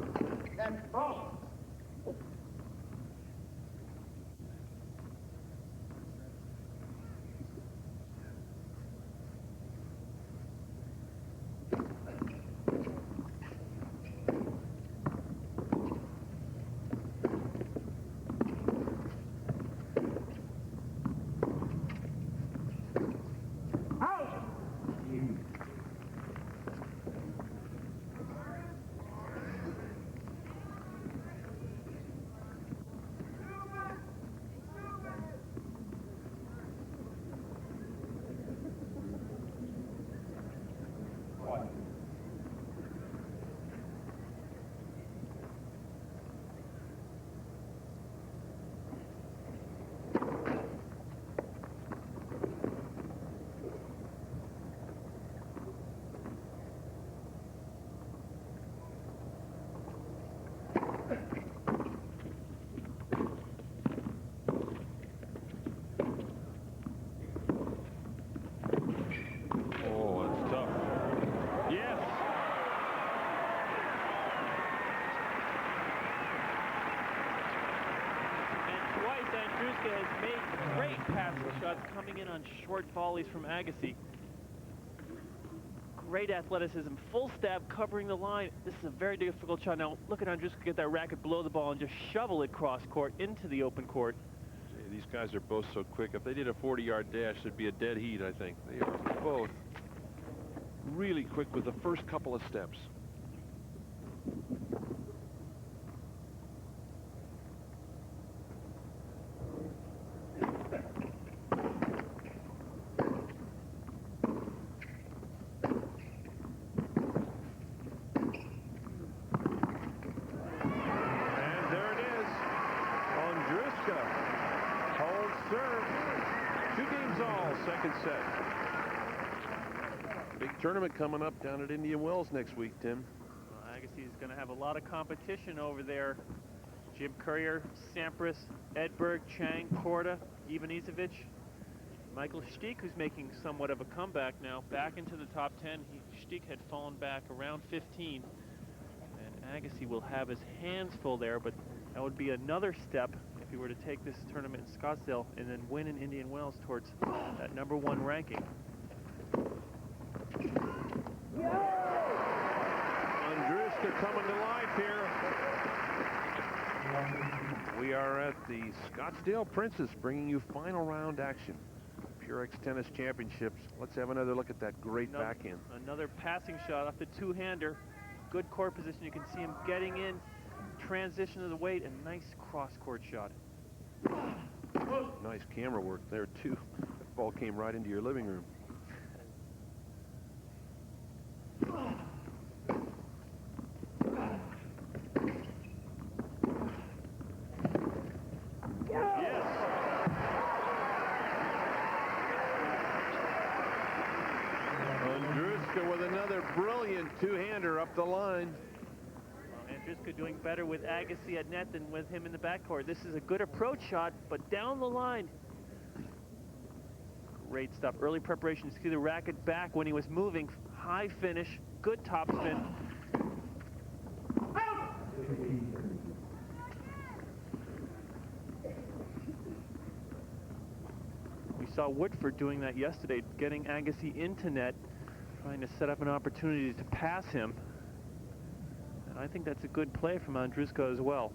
Ondruska has made great passing shots coming in on short volleys from Agassi. Great athleticism, full stab covering the line. This is a very difficult shot. Now look at Ondruska get that racket below the ball and just shovel it cross court into the open court. These guys are both so quick. If they did a 40-yard dash, it'd be a dead heat, I think. They are both really quick with the first couple of steps. Tournament coming up down at Indian Wells next week, Tim. Well, Agassi is going to have a lot of competition over there. Jim Courier, Sampras, Edberg, Chang, Korda, Ivanisevic, Michael Stich, who's making somewhat of a comeback now, back into the top 10. Stich had fallen back around 15. And Agassi will have his hands full there, but that would be another step if he were to take this tournament in Scottsdale and then win in Indian Wells towards that #1 ranking. Ondruska coming to life here. We are at the Scottsdale Princess bringing you final round action. Purex Tennis Championships. Let's have another look at that great backhand. Another passing shot off the two-hander. Good court position. You can see him getting in, transition of the weight, and nice cross-court shot. Nice camera work there, too. That ball came right into your living room. Brilliant two-hander up the line. Ondruska doing better with Agassi at net than with him in the backcourt. This is a good approach shot, but down the line. Great stuff. Early preparation. See the racket back when he was moving. High finish. Good topspin. We saw Woodford doing that yesterday, getting Agassi into net, trying to set up an opportunity to pass him. And I think that's a good play from Ondruska as well.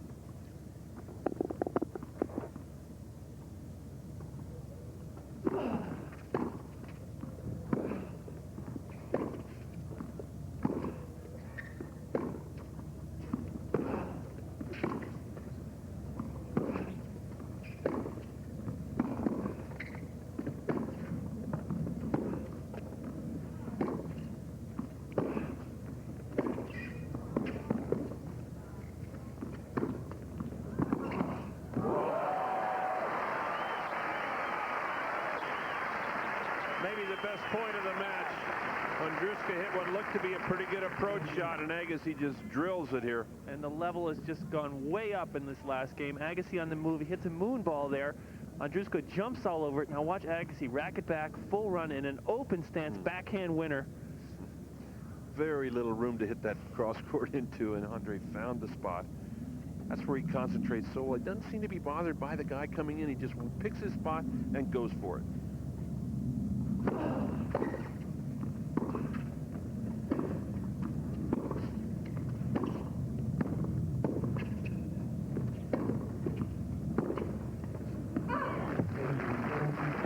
shot, and Agassi just drills it here. And the level has just gone way up in this last game. Agassi on the move. He hits a moon ball there. Ondruska jumps all over it. Now watch Agassi rack it back, full run in an open stance, backhand winner. Very little room to hit that cross court into, and Andre found the spot. That's where he concentrates so well. He doesn't seem to be bothered by the guy coming in. He just picks his spot and goes for it.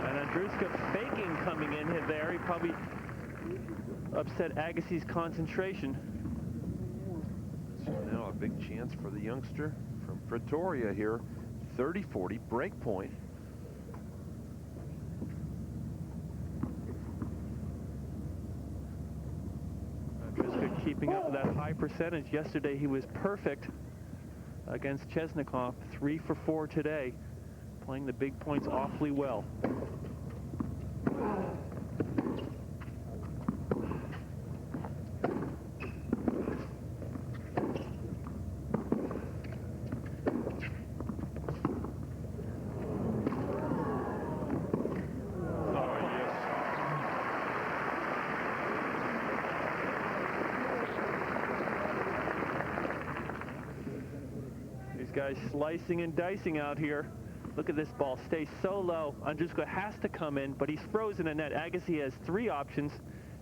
And Ondruska faking coming in there. He probably upset Agassi's concentration. So now a big chance for the youngster from Pretoria here. 30-40 break point. Ondruska keeping up with that high percentage. Yesterday he was perfect against Chesnikov. 3 for 4 today. Playing the big points awfully well. Guys slicing and dicing out here. Look at this ball, stays so low. Ondruska has to come in, but he's frozen in net. Agassi has 3 options,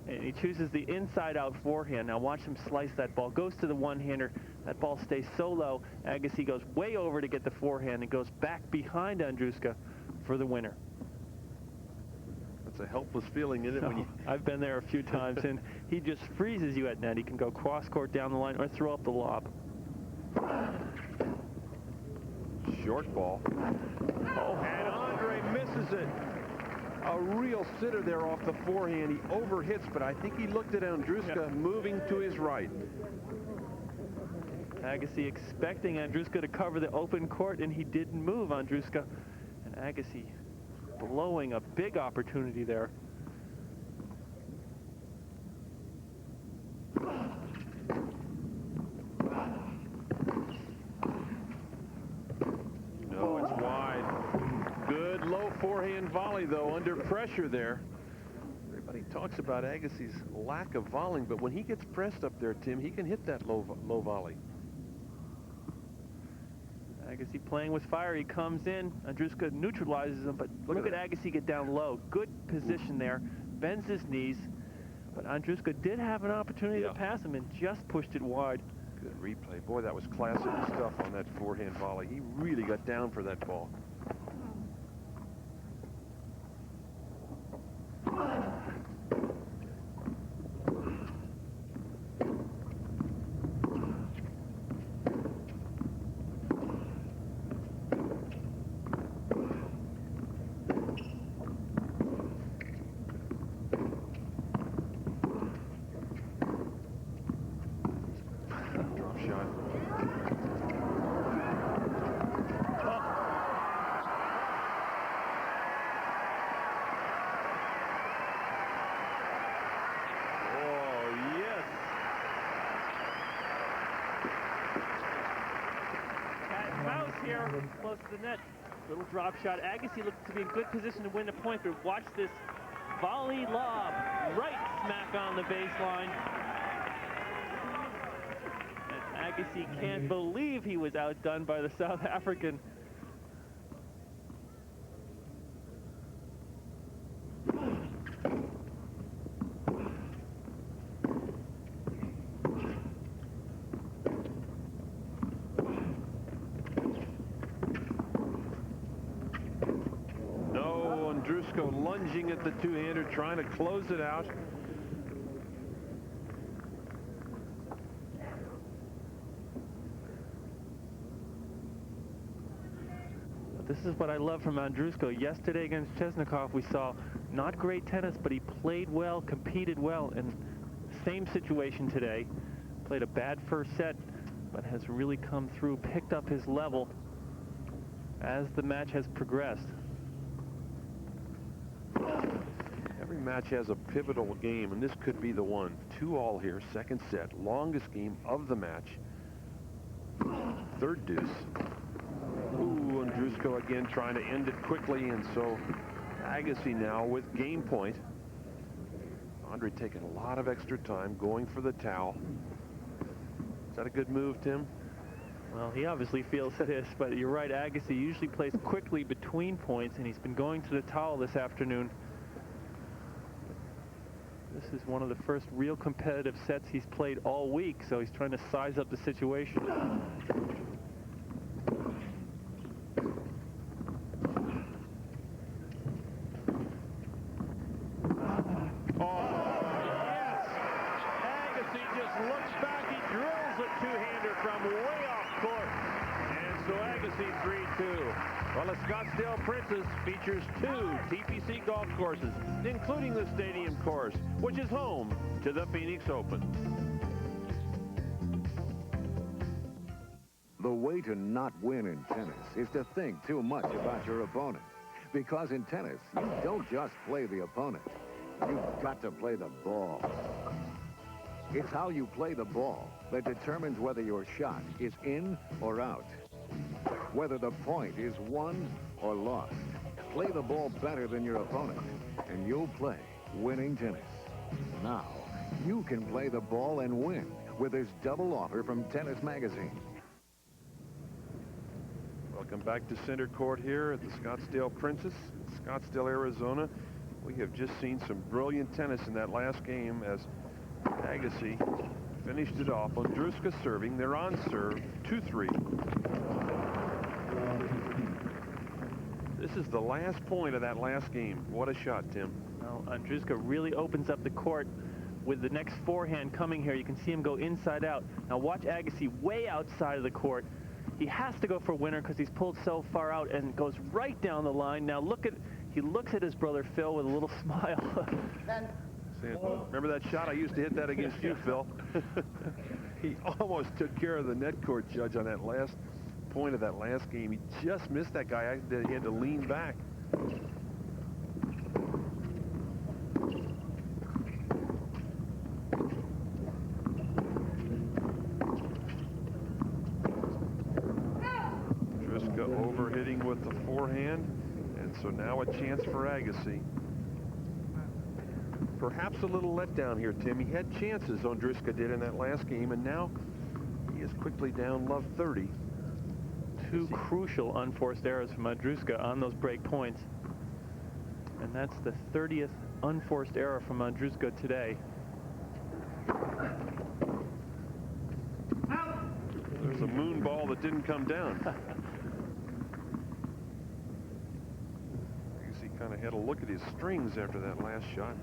and he chooses the inside-out forehand. Now watch him slice that ball. Goes to the one-hander. That ball stays so low. Agassi goes way over to get the forehand and goes back behind Ondruska for the winner. That's a helpless feeling, isn't it? When you... I've been there a few times, and he just freezes you at net. He can go cross-court down the line or throw up the lob. Short ball. Oh, and Andre misses it. A real sitter there off the forehand. He overhits, but I think he looked at Ondruska moving to his right. Agassi expecting Ondruska to cover the open court, and he didn't move Ondruska. And Agassi blowing a big opportunity there. No, it's wide. Good low forehand volley, though, under pressure there. Everybody talks about Agassi's lack of volleying, but when he gets pressed up there, Tim, he can hit that low volley. Agassi playing with fire. He comes in. Ondruska neutralizes him, but look at Agassi get down low. Good position there. Bends his knees. But Ondruska did have an opportunity to pass him and just pushed it wide. Good replay. Boy, that was classic stuff on that forehand volley. He really got down for that ball. Close to the net. Little drop shot. Agassi looks to be in good position to win the point, but watch this volley lob. Right smack on the baseline. And Agassi can't believe he was outdone by the South African. Ondruska lunging at the two-hander, trying to close it out. This is what I love from Ondruska. Yesterday against Chesnikov, we saw not great tennis, but he played well, competed well. And same situation today. Played a bad first set, but has really come through, picked up his level as the match has progressed. Every match has a pivotal game, and this could be the one. 2-all here, second set. Longest game of the match. Third deuce. Ooh, Ondruska again trying to end it quickly, and so Agassi now with game point. Andre taking a lot of extra time, going for the towel. Is that a good move, Tim? Well, he obviously feels it is, but you're right, Agassi usually plays quickly between points, and he's been going to the towel this afternoon. This is one of the first real competitive sets he's played all week, so he's trying to size up the situation. Well, the Scottsdale Princess features 2 TPC golf courses, including the Stadium course, which is home to the Phoenix Open. The way to not win in tennis is to think too much about your opponent. Because in tennis, you don't just play the opponent. You've got to play the ball. It's how you play the ball that determines whether your shot is in or out. Whether the point is won or lost. Play the ball better than your opponent, and you'll play winning tennis. Now, you can play the ball and win with this double offer from Tennis Magazine. Welcome back to center court here at the Scottsdale Princess, Scottsdale, Arizona. We have just seen some brilliant tennis in that last game as Agassi finished it off. Ondruska serving. They're on serve, 2-3. This is the last point of that last game. What a shot, Tim. Well, Ondruska really opens up the court with the next forehand coming here. You can see him go inside out. Now watch Agassi way outside of the court. He has to go for winner because he's pulled so far out and goes right down the line. Now he looks at his brother Phil with a little smile. Remember that shot? I used to hit that against you, Phil. He almost took care of the net court judge on that last point of that last game. He just missed that guy. He had to lean back. Ondruska overhitting with the forehand, and so now a chance for Agassi. Perhaps a little letdown here, Tim. He had chances, Ondruska did in that last game, and now he is quickly down love 30. 2 crucial unforced errors from Ondruska on those break points. And that's the 30th unforced error from Ondruska today. There's a moon ball that didn't come down. I guess he kind of had a look at his strings after that last shot.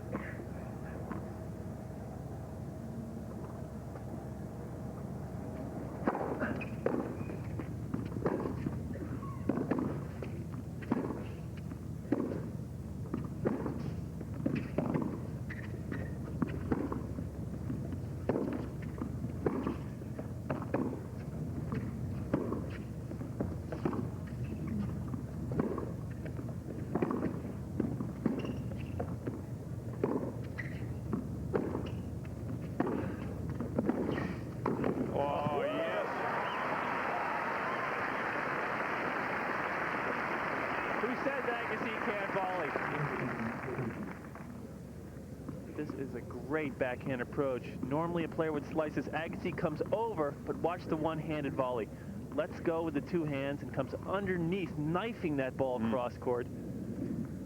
Great backhand approach. Normally a player would slice his. Agassi comes over, but watch the one-handed volley. Let's go with the 2 hands and comes underneath, knifing that ball cross court.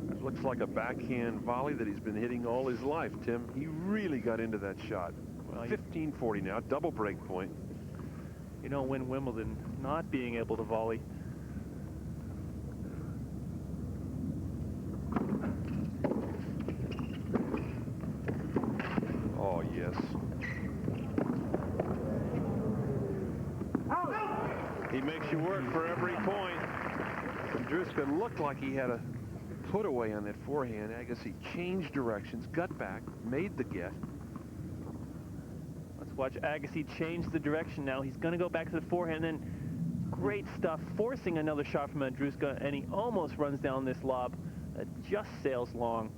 It looks like a backhand volley that he's been hitting all his life, Tim. He really got into that shot. Well, 15-40 now, double break point. You don't win Wimbledon not being able to volley. Oh, yes. He makes you work for every point. Ondruska looked like he had a put away on that forehand. Agassi changed directions, got back, made the get. Let's watch Agassi change the direction now. He's going to go back to the forehand, then great stuff, forcing another shot from Ondruska, and he almost runs down this lob that just sails long.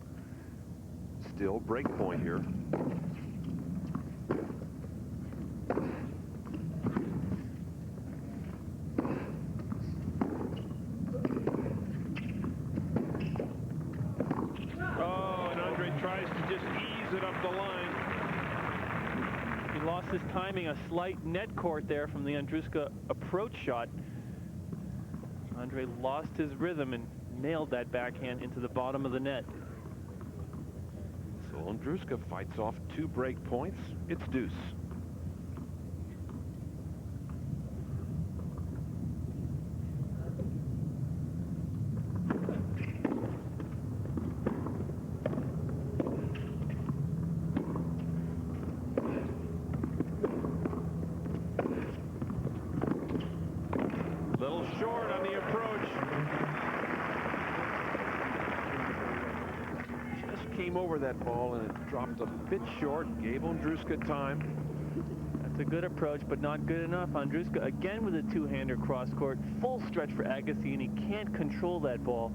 still. Break point here. Oh, and Andre tries to just ease it up the line. He lost his timing, a slight net court there from the Ondruska approach shot. Andre lost his rhythm and nailed that backhand into the bottom of the net. So Ondruska fights off 2 break points. It's deuce. Little short on the approach. Just came over that ball and it dropped a bit short. Gave Ondruska time. That's a good approach, but not good enough. Ondruska again with a two-hander cross court. Full stretch for Agassi, and he can't control that ball.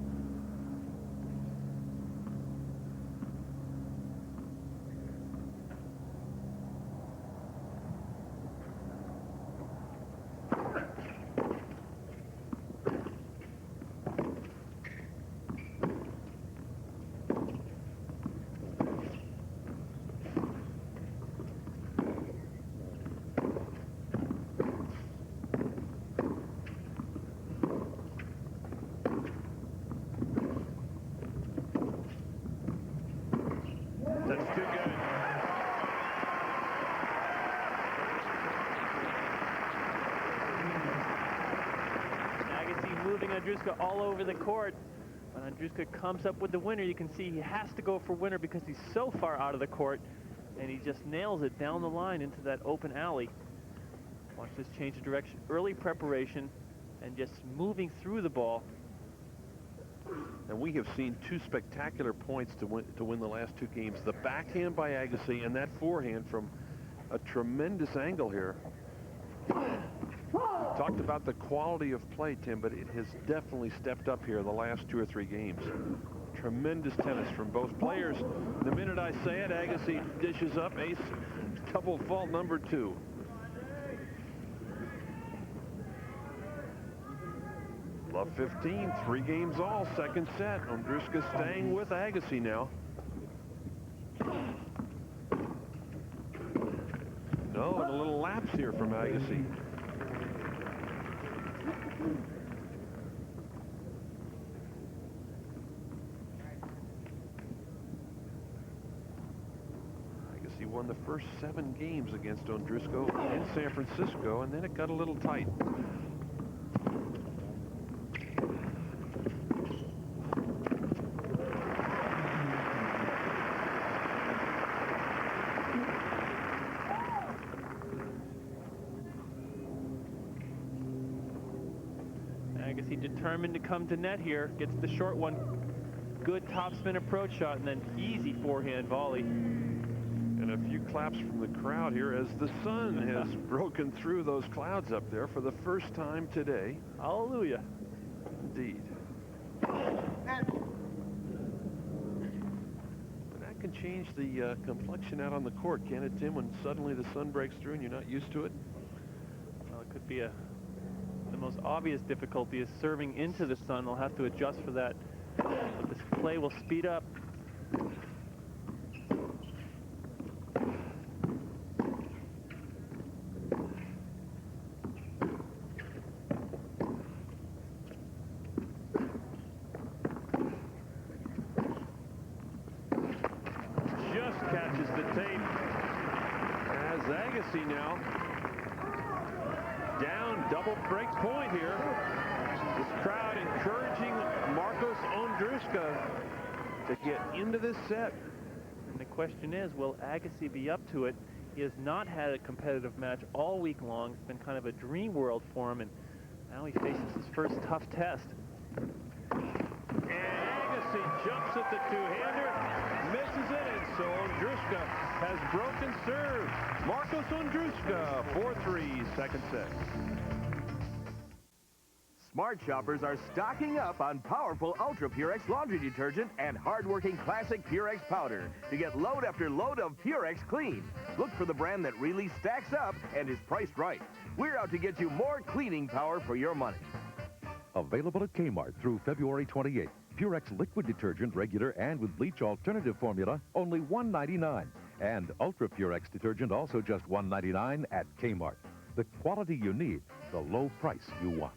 That's too good. Agassi moving Ondruska all over the court. When Ondruska comes up with the winner, you can see he has to go for winner because he's so far out of the court, and he just nails it down the line into that open alley. Watch this change of direction. Early preparation and just moving through the ball. And we have seen 2 spectacular points to win the last 2 games. The backhand by Agassi and that forehand from a tremendous angle here. We talked about the quality of play, Tim, but it has definitely stepped up here the last 2 or 3 games. Tremendous tennis from both players. The minute I say it, Agassi dishes up ace double fault number 2. Love 15, 3 games all, second set. Ondruska staying with Agassi now. No, and a little lapse here from Agassi. Agassi won the first 7 games against Ondruska in San Francisco, and then it got a little tight. Agassi determined to come to net here. Gets the short one. Good topspin approach shot and then easy forehand volley. And a few claps from the crowd here as the sun has broken through those clouds up there for the first time today. Hallelujah. Indeed. And that can change the complexion out on the court, can it, Tim, when suddenly the sun breaks through and you're not used to it? Well, it could be the most obvious difficulty is serving into the sun. They'll have to adjust for that. But this play will speed up. Just catches the tape. As Agassi now down, double break point here. This crowd encouraging Marcos Ondruska to get into this set. And the question is, will Agassi be up to it? He has not had a competitive match all week long. It's been kind of a dream world for him, and now he faces his first tough test. And Agassi jumps at the two-hander, misses it, and so Ondruska has broken serve. Marcos Ondruska, 4-3, second set. smart shoppers are stocking up on powerful Ultra Purex laundry detergent and hard-working classic Purex powder to get load after load of Purex clean. Look for the brand that really stacks up and is priced right. We're out to get you more cleaning power for your money. Available at Kmart through February 28th. Purex liquid detergent, regular and with bleach alternative formula, only $1.99. And Ultra Purex detergent, also just $1.99 at Kmart. The quality you need, the low price you want.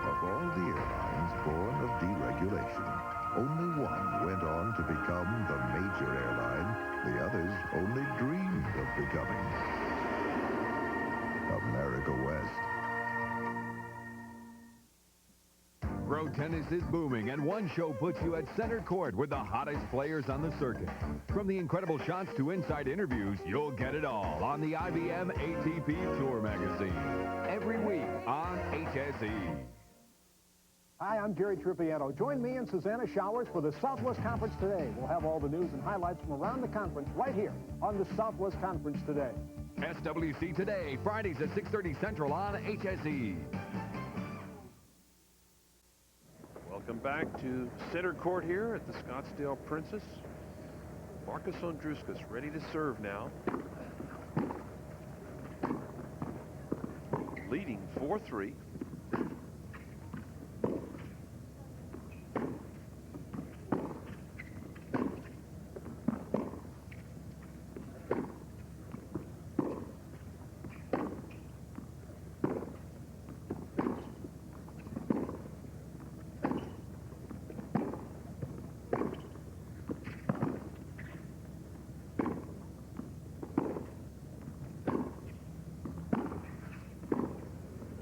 Of all the airlines born of deregulation, only one went on to become the major airline the others only dreamed of becoming. America West. Pro tennis is booming, and one show puts you at center court with the hottest players on the circuit. From the incredible shots to inside interviews, you'll get it all on the IBM ATP Tour Magazine. Every week on HSE. Hi, I'm Jerry Triviano. Join me and Susanna Showers for the Southwest Conference Today. We'll have all the news and highlights from around the conference right here on the Southwest Conference Today. SWC Today, Fridays at 6:30 Central on HSE. Welcome back to center court here at the Scottsdale Princess. Marcus Ondruska's ready to serve now. Leading 4-3.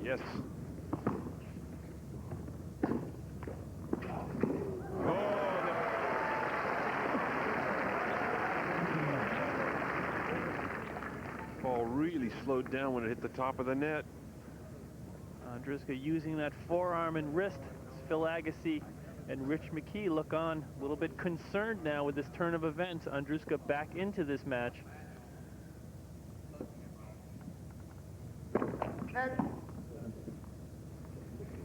Yes. Ball really slowed down when it hit the top of the net. Ondruska using that forearm and wrist. Phil Agassi and Rich McKee look on a little bit concerned now with this turn of events. Ondruska back into this match.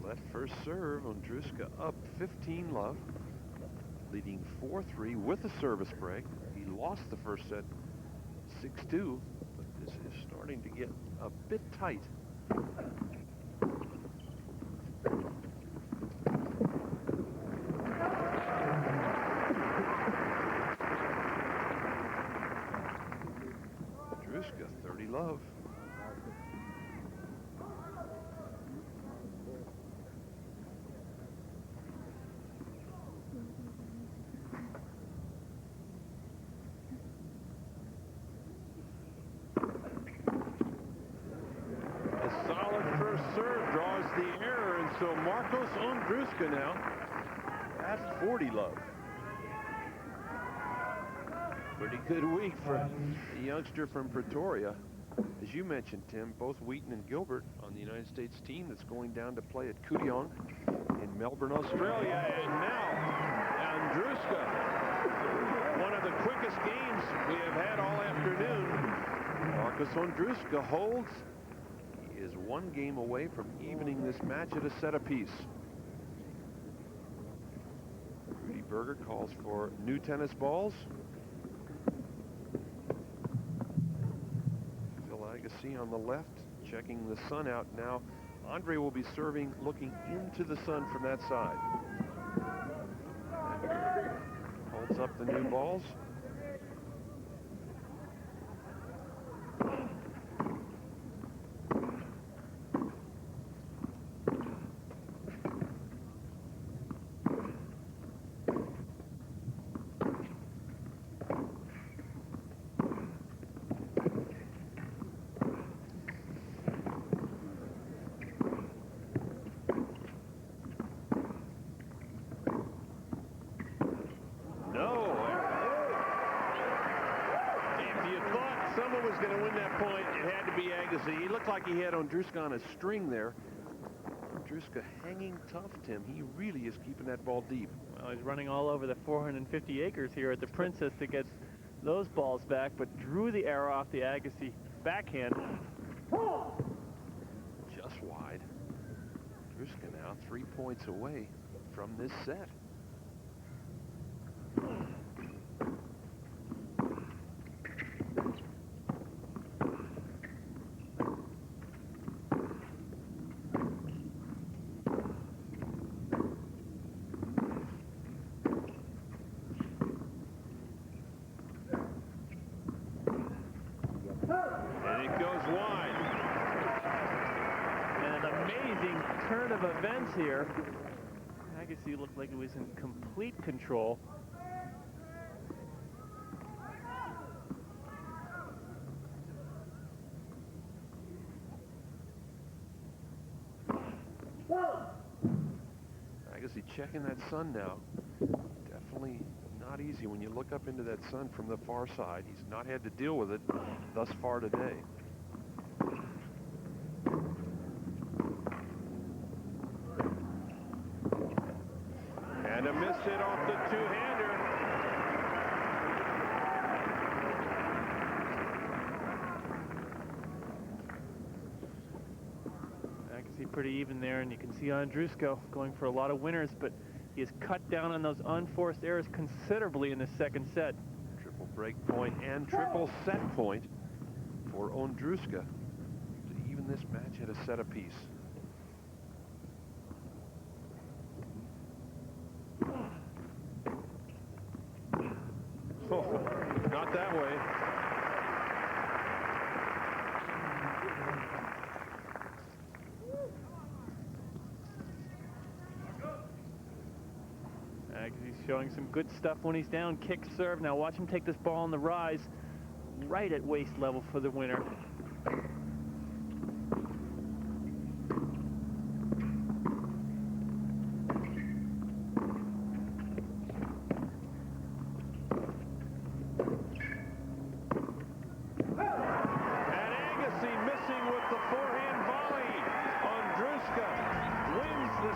Left first serve, Ondruska up 15-love, leading 4-3 with a service break. He lost the first set 6-2, but this is starting to get a bit tight. Ondruska 30-love. So Marcos Ondruska now at 40-love. Pretty good week for the youngster from Pretoria. As you mentioned, Tim, both Wheaton and Gilbert on the United States team that's going down to play at Kooyong in Melbourne, Australia. And now Ondruska, one of the quickest games we have had all afternoon. Marcos Ondruska holds. Is one game away from evening this match at a set apiece. Rudy Berger calls for new tennis balls. Phil Agassi on the left, checking the sun out now. Andre will be serving, looking into the sun from that side. Holds up the new balls. Was going to win that point, it had to be Agassi. He looked like he had Ondruska on a string there. Ondruska hanging tough, Tim. He really is keeping that ball deep. Well, he's running all over the 450 acres here at the Princess to get those balls back, but drew the arrow off the Agassi backhand. Just wide. Ondruska now 3 points away from this set. And it goes wide. And an amazing turn of events here. Agassi looked like it was in complete control. Agassi checking that sun now. Definitely not easy when you look up into that sun from the far side. He's not had to deal with it thus far today. And a miss hit off the two-hander. Agassi pretty even there, and you can see Ondruska going for a lot of winners, but he has cut down on those unforced errors considerably in the second set. Triple break point and triple set point for Ondruska to even this match at a set apiece. Oh, not that way. Agassi's showing some good stuff when he's down. Kick serve. Now watch him take this ball on the rise right at waist level for the winner.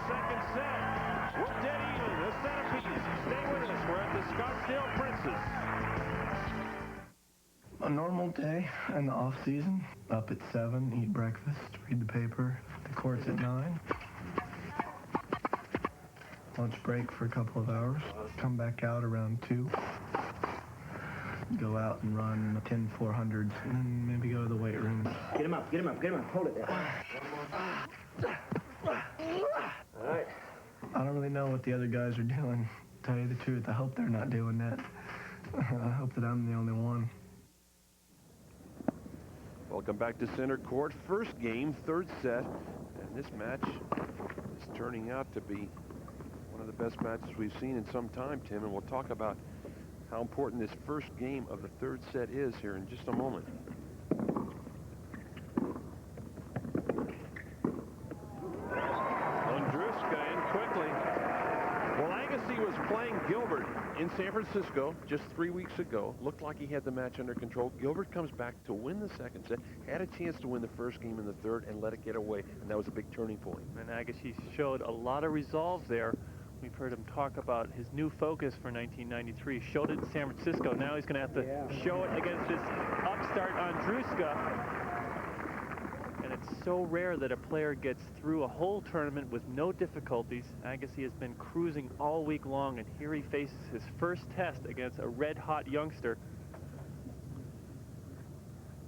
Second set. We're dead even. A set apiece. Stay with us. We're at the Scottsdale Princess. A normal day in the off season. Up at 7, eat breakfast, read the paper. The court's at 9. Lunch break for a couple of hours. Come back out around 2. Go out and run 10 400s, and then maybe go to the weight room. Get him up, get him up, get him up. Hold it there. All right. I don't really know what the other guys are doing. To tell you the truth, I hope they're not doing that. I hope that I'm the only one. Welcome back to center court. First game, third set. And this match is turning out to be one of the best matches we've seen in some time, Tim. And we'll talk about how important this first game of the third set is here in just a moment. Ondruska in quickly. Well, Agassi was playing Gilbert in San Francisco just 3 weeks ago. Looked like he had the match under control. Gilbert comes back to win the second set. Had a chance to win the first game in the third and let it get away. And that was a big turning point. And Agassi showed a lot of resolve there. We've heard him talk about his new focus for 1993. Showed it in San Francisco. Now he's going to have to show it against this upstart Ondruska. And it's so rare that a player gets through a whole tournament with no difficulties. Agassi has been cruising all week long, and here he faces his first test against a red-hot youngster.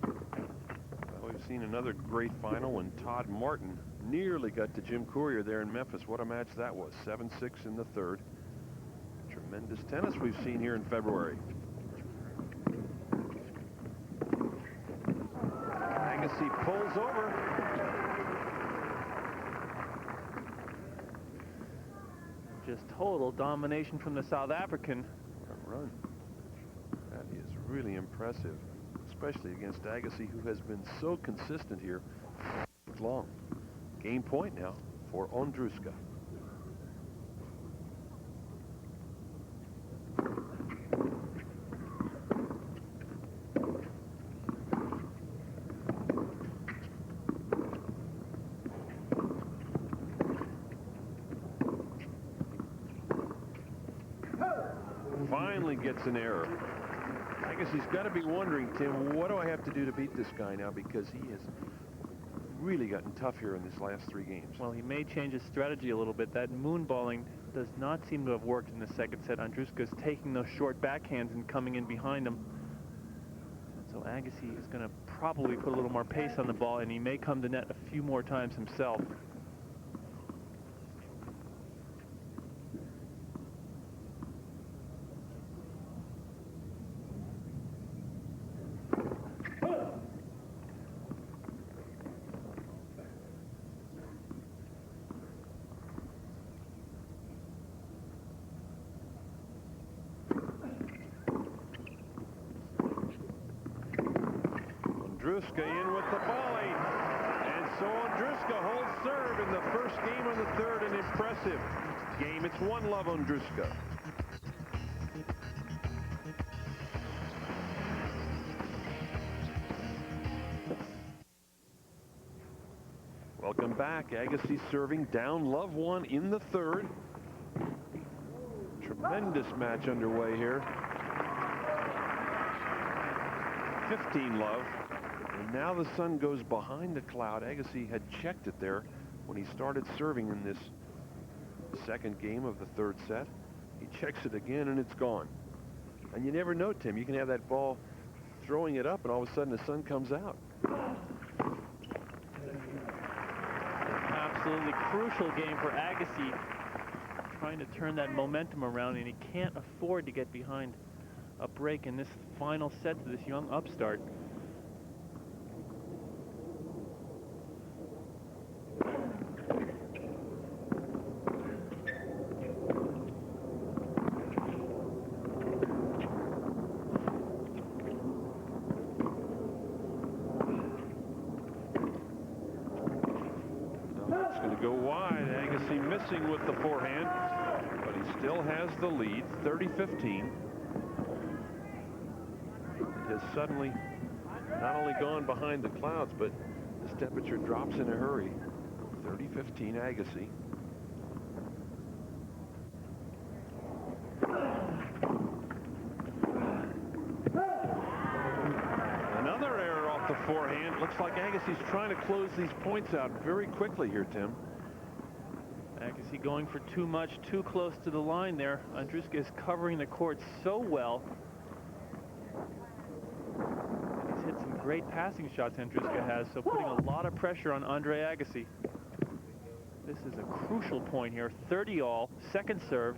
Well, we've seen another great final when Todd Martin nearly got to Jim Courier there in Memphis. What a match that was. 7-6 in the third. Tremendous tennis we've seen here in February. Agassi pulls over. Just total domination from the South African. What a run. That is really impressive, especially against Agassi, who has been so consistent here long. Game point now for Ondruska. finally gets an error. I guess he's got to be wondering, Tim, what do I have to do to beat this guy now? Because he has really gotten tough here in these last 3 games. Well, he may change his strategy a little bit. That moonballing does not seem to have worked in the second set. Ondruska's taking those short backhands and coming in behind him. So Agassi is going to probably put a little more pace on the ball, and he may come to net a few more times himself. Ondruska in with the volley. And so Ondruska holds serve in the first game of the third. An impressive game. It's 1-0 Ondruska. Welcome back. Agassi serving down love 1 in the third. Tremendous match underway here. 15 love. And now the sun goes behind the cloud. Agassi had checked it there when he started serving in this second game of the third set. He checks it again and it's gone. And you never know, Tim. You can have that ball throwing it up and all of a sudden the sun comes out. Absolutely crucial game for Agassi, trying to turn that momentum around, and he can't afford to get behind a break in this final set to this young upstart. Missing with the forehand, but he still has the lead, 30-15. It has suddenly not only gone behind the clouds, but this temperature drops in a hurry. 30-15 Agassi. Another error off the forehand. Looks like Agassi's trying to close these points out very quickly here, Tim. Agassi going for too much, too close to the line there. Ondruska is covering the court so well. He's hit some great passing shots, Ondruska has, so putting a lot of pressure on Andre Agassi. This is a crucial point here. 30-all, second serve.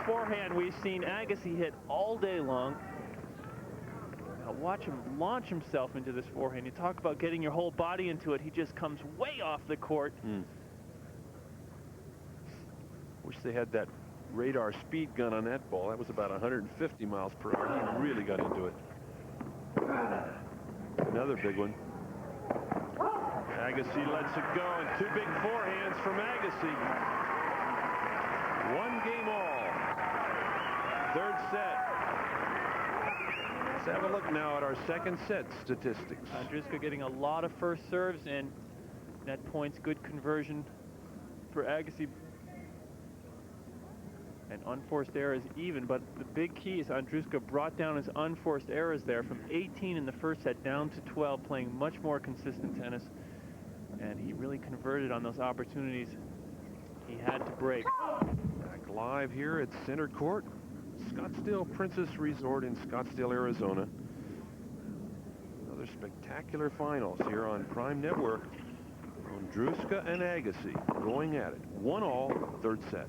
Forehand we've seen Agassi hit all day long. Now watch him launch himself into this forehand. You talk about getting your whole body into it. He just comes way off the court. Wish they had that radar speed gun on that ball. That was about 150 miles per hour. He really got into it. Another big one. Agassi lets it go, and 2 big forehands from Agassi. 1 game all. Third set. Let's have a look now at our second set statistics. Ondruska getting a lot of first serves, and net points, good conversion for Agassi. And unforced errors even, but the big key is Ondruska brought down his unforced errors there from 18 in the first set down to 12, playing much more consistent tennis. And he really converted on those opportunities he had to break. Back live here at center court. Scottsdale Princess Resort in Scottsdale, Arizona. Another spectacular finals here on Prime Network. Ondruska and Agassi going at it. 1-all, third set.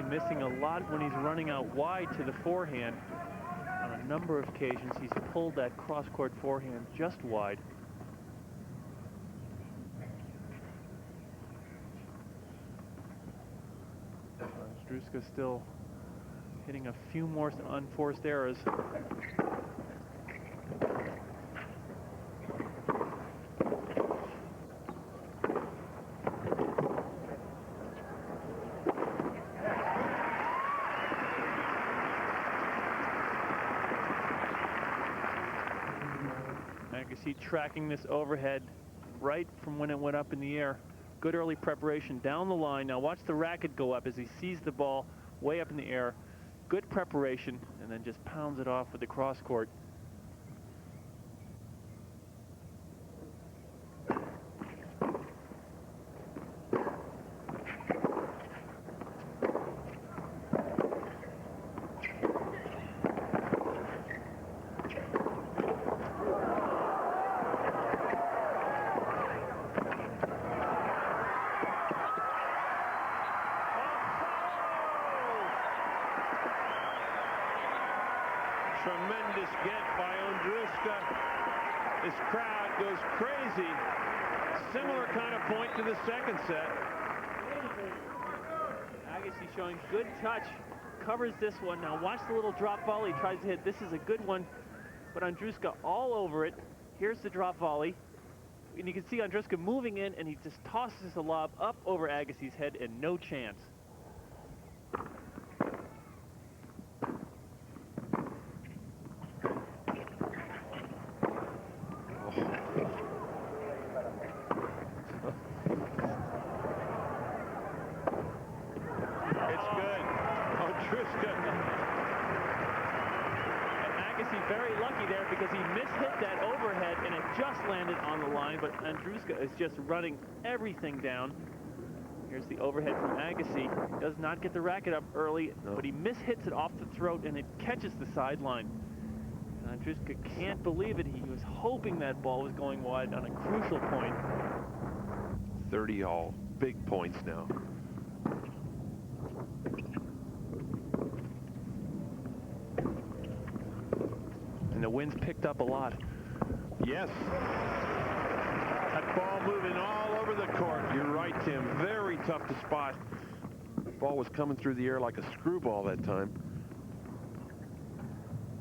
Missing a lot when he's running out wide to the forehand. number of occasions he's pulled that cross-court forehand just wide. Ondruska still hitting a few more unforced errors. Agassi tracking this overhead right from when it went up in the air. Good early preparation down the line. Now watch the racket go up as he sees the ball way up in the air. Good preparation, and then just pounds it off with the cross court. Tremendous get by Ondruska. This crowd goes crazy. Similar kind of point to the second set. Agassi showing good touch. Covers this one. Now watch the little drop volley he tries to hit. This is a good one, but Ondruska all over it. Here's the drop volley. And you can see Ondruska moving in, and he just tosses the lob up over Agassi's head, and no chance. Very lucky there because he mishit that overhead and it just landed on the line, but Ondruska is just running everything down. Here's the overhead from Agassi. Does not get the racket up early, but he mishits it off the throat and it catches the sideline. Ondruska can't believe it. He was hoping that ball was going wide on a crucial point. 30 all. Big points now. And the wind's picked up a lot. Yes. That ball moving all over the court. You're right, Tim. Very tough to spot. The ball was coming through the air like a screwball that time.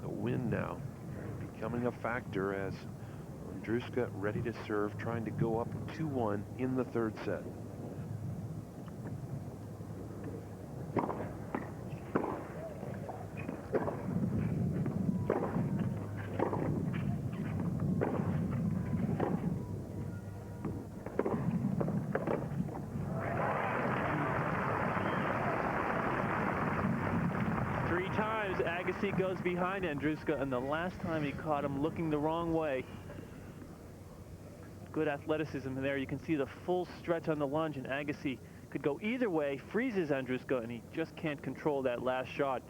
The wind now becoming a factor as Ondruska ready to serve, trying to go up 2-1 in the third set. Agassi goes behind Ondruska, and the last time he caught him looking the wrong way. Good athleticism there. You can see the full stretch on the lunge, and Agassi could go either way, freezes Ondruska, and he just can't control that last shot.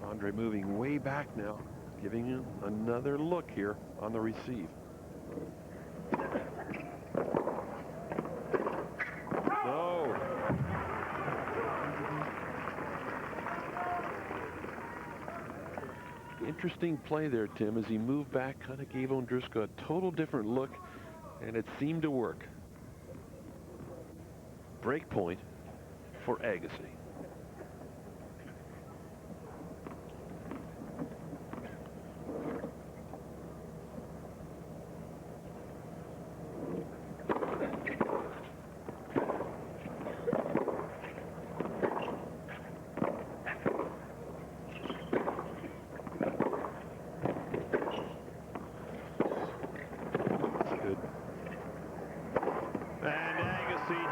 Andre moving way back now, giving him another look here on the receive. No. Interesting play there, Tim, as he moved back, kind of gave Ondruska a total different look, and it seemed to work. Break point for Agassi.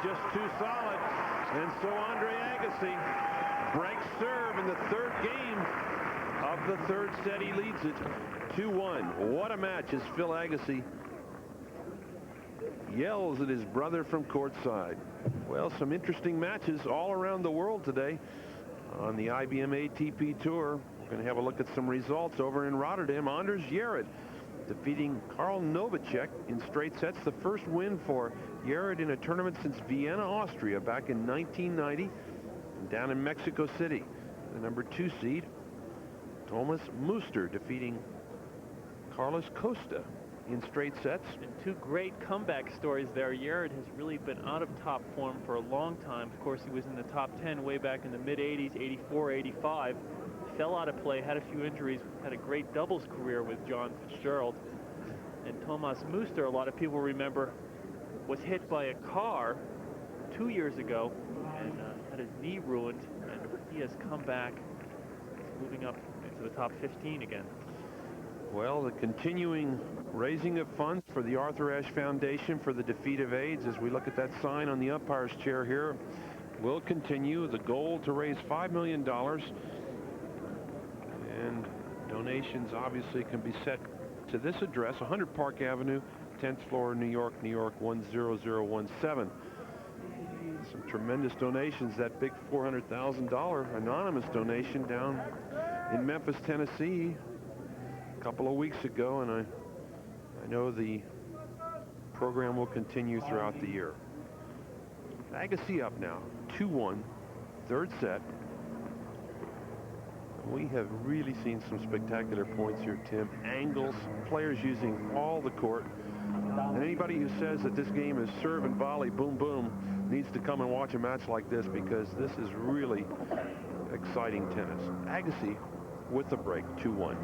Just too solid. And so Andre Agassi breaks serve in the third game of the third set. He leads it 2-1. What a match as Phil Agassi yells at his brother from courtside. Well, some interesting matches all around the world today on the IBM ATP Tour. We're going to have a look at some results over in Rotterdam. Anders Jarret defeating Karl Novacek in straight sets. The first win for Yared in a tournament since Vienna, Austria, back in 1990. And down in Mexico City, the number 2 seed, Thomas Muster, defeating Carlos Costa in straight sets. And 2 great comeback stories there. Yared has really been out of top form for a long time. Of course, he was in the top 10 way back in the mid-80s, 84, 85. Fell out of play, had a few injuries, had a great doubles career with John Fitzgerald. And Thomas Muster, a lot of people remember, was hit by a car 2 years ago and had his knee ruined, and he has come back. He's moving up into the top 15 again. Well, the continuing raising of funds for the Arthur Ashe Foundation for the defeat of AIDS, as we look at that sign on the umpire's chair here, will continue. The goal to raise $5 million. And donations obviously can be set to this address, 100 Park Avenue, 10th floor, New York, New York 10017. Some tremendous donations. That big $400,000 anonymous donation down in Memphis, Tennessee a couple of weeks ago, and I know the program will continue throughout the year. Agassi up now, 2-1, third set. We have really seen some spectacular points here, Tim. Angles, players using all the court. And anybody who says that this game is serve and volley, boom, boom, needs to come and watch a match like this, because this is really exciting tennis. Agassi with the break, 2-1.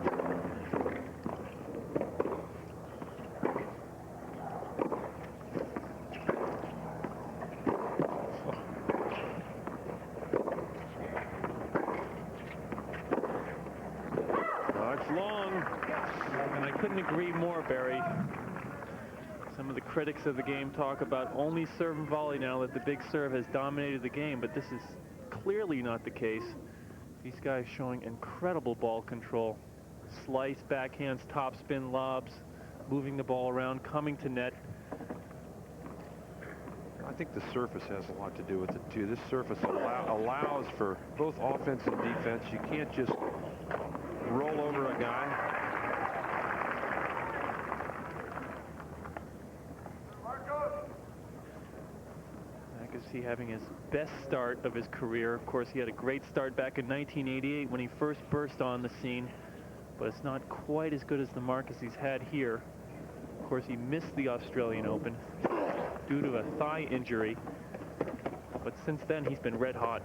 Couldn't agree more, Barry. Some of the critics of the game talk about only serve and volley now, that the big serve has dominated the game, but this is clearly not the case. These guys showing incredible ball control. Slice, backhands, topspin, lobs, moving the ball around, coming to net. I think the surface has a lot to do with it, too. This surface allows for both offense and defense. You can't just roll over a guy. Agassi having his best start of his career. Of course, he had a great start back in 1988 when he first burst on the scene, but it's not quite as good as the mark as he's had here. Of course, he missed the Australian Open due to a thigh injury, but since then he's been red hot.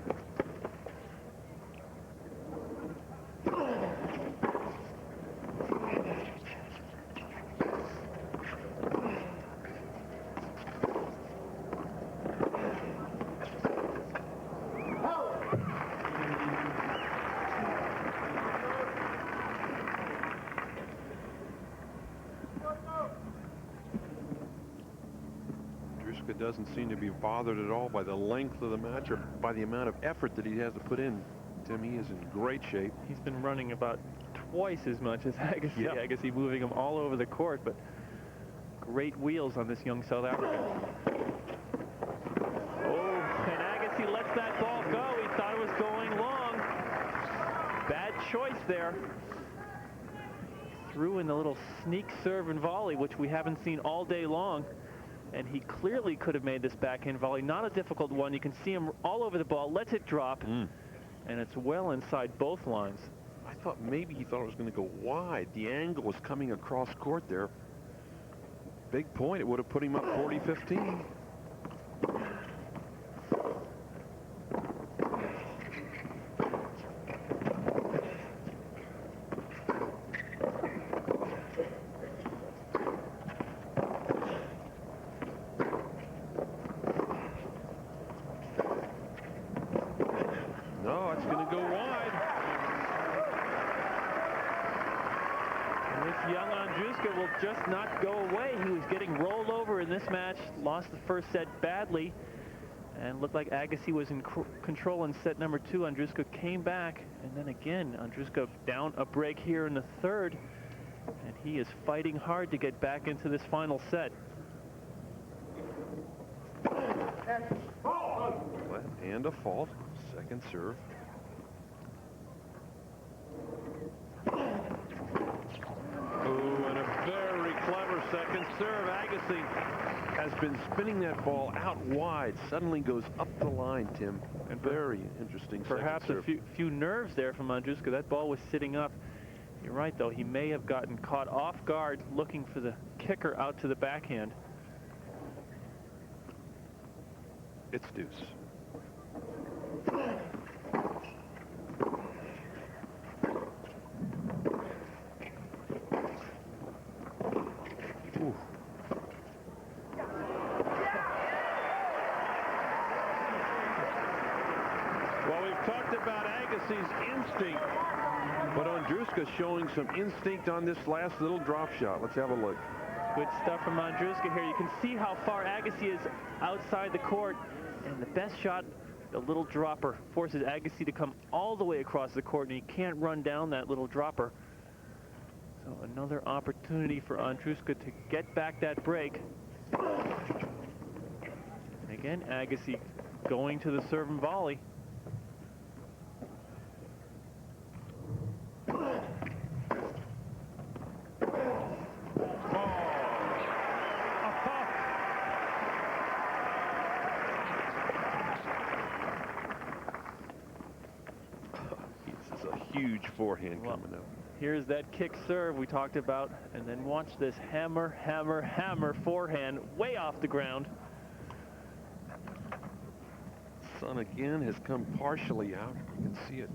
Doesn't seem to be bothered at all by the length of the match or by the amount of effort that he has to put in. Tim, he is in great shape. He's been running about twice as much as Agassi. Yep. Agassi moving him all over the court, but great wheels on this young South African. Oh, and Agassi lets that ball go. He thought it was going long. Bad choice there. Threw in the little sneak serve and volley, which we haven't seen all day long. And he clearly could have made this backhand volley. Not a difficult one. You can see him all over the ball. Lets it drop. And it's well inside both lines. I thought maybe he thought it was going to go wide. The angle was coming across court there. Big point. It would have put him up 40-15. Young Ondruska will just not go away. He was getting rolled over in this match, lost the first set badly, and looked like Agassi was in control in set number 2. Ondruska came back, and then again, Ondruska down a break here in the third, and he is fighting hard to get back into this final set. And a fault. Second serve. Oh, and a very Agassi has been spinning that ball out wide, suddenly goes up the line, Tim. And very interesting. Perhaps a few nerves there from Ondruska. That ball was sitting up. You're right, though. He may have gotten caught off guard looking for the kicker out to the backhand. It's deuce. Ooh. Well, we've talked about Agassi's instinct, but Ondruska showing some instinct on this last little drop shot. Let's have a look. Good stuff from Ondruska here. You can see how far Agassi is outside the court, and the best shot, the little dropper, forces Agassi to come all the way across the court, and he can't run down that little dropper. So another opportunity for Ondruska to get back that break. And again, Agassi going to the serve and volley. Huge forehand coming up. Here's that kick serve we talked about, and then watch this hammer, hammer, hammer forehand way off the ground. Sun again has come partially out. You can see it.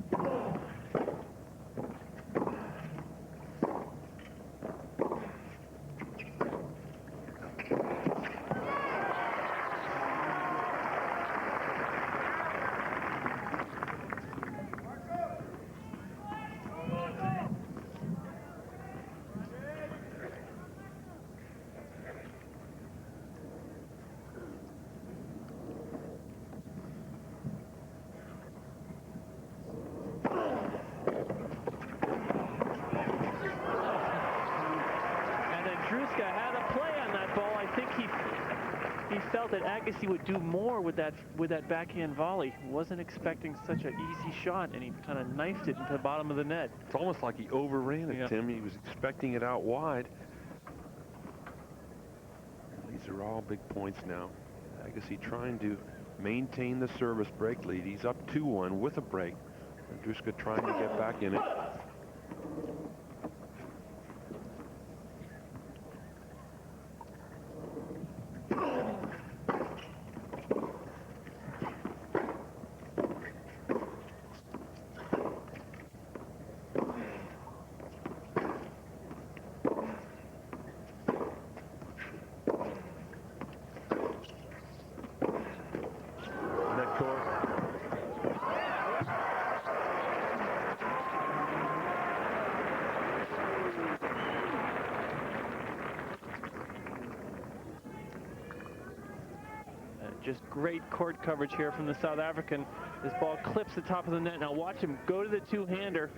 Felt that Agassi would do more with that backhand volley. Wasn't expecting such an easy shot, and he kind of knifed it into the bottom of the net. It's almost like he overran it, Tim. He was expecting it out wide. These are all big points now. Agassi trying to maintain the service break lead. He's up 2-1 with a break. Ondruska trying to get back in it. Just great court coverage here from the South African. This ball clips the top of the net. Now watch him go to the two-hander,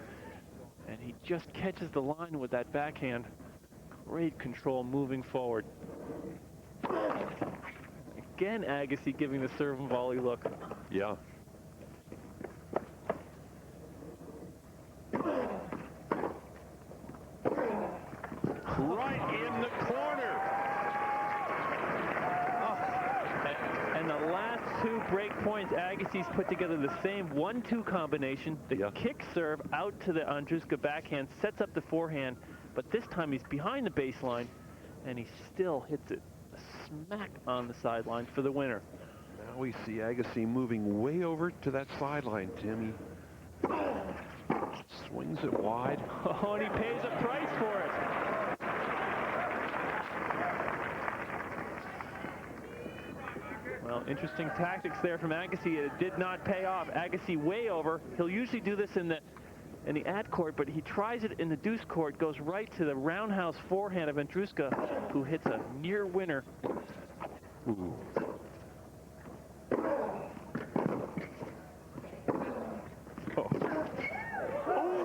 and he just catches the line with that backhand. Great control moving forward. Again, Agassi giving the serve and volley look. Yeah. Right in the corner. And the last two break points, Agassi's put together the same 1-2 combination. The kick serve out to the Ondruska backhand sets up the forehand, but this time he's behind the baseline, and he still hits it smack on the sideline for the winner. Now we see Agassi moving way over to that sideline, Tim. He swings it wide. Oh, and he pays a price for it. Well, interesting tactics there from Agassi. It did not pay off. Agassi way over. He'll usually do this in the ad court, but he tries it in the deuce court, goes right to the roundhouse forehand of Ondruska, who hits a near winner. Ooh. Oh,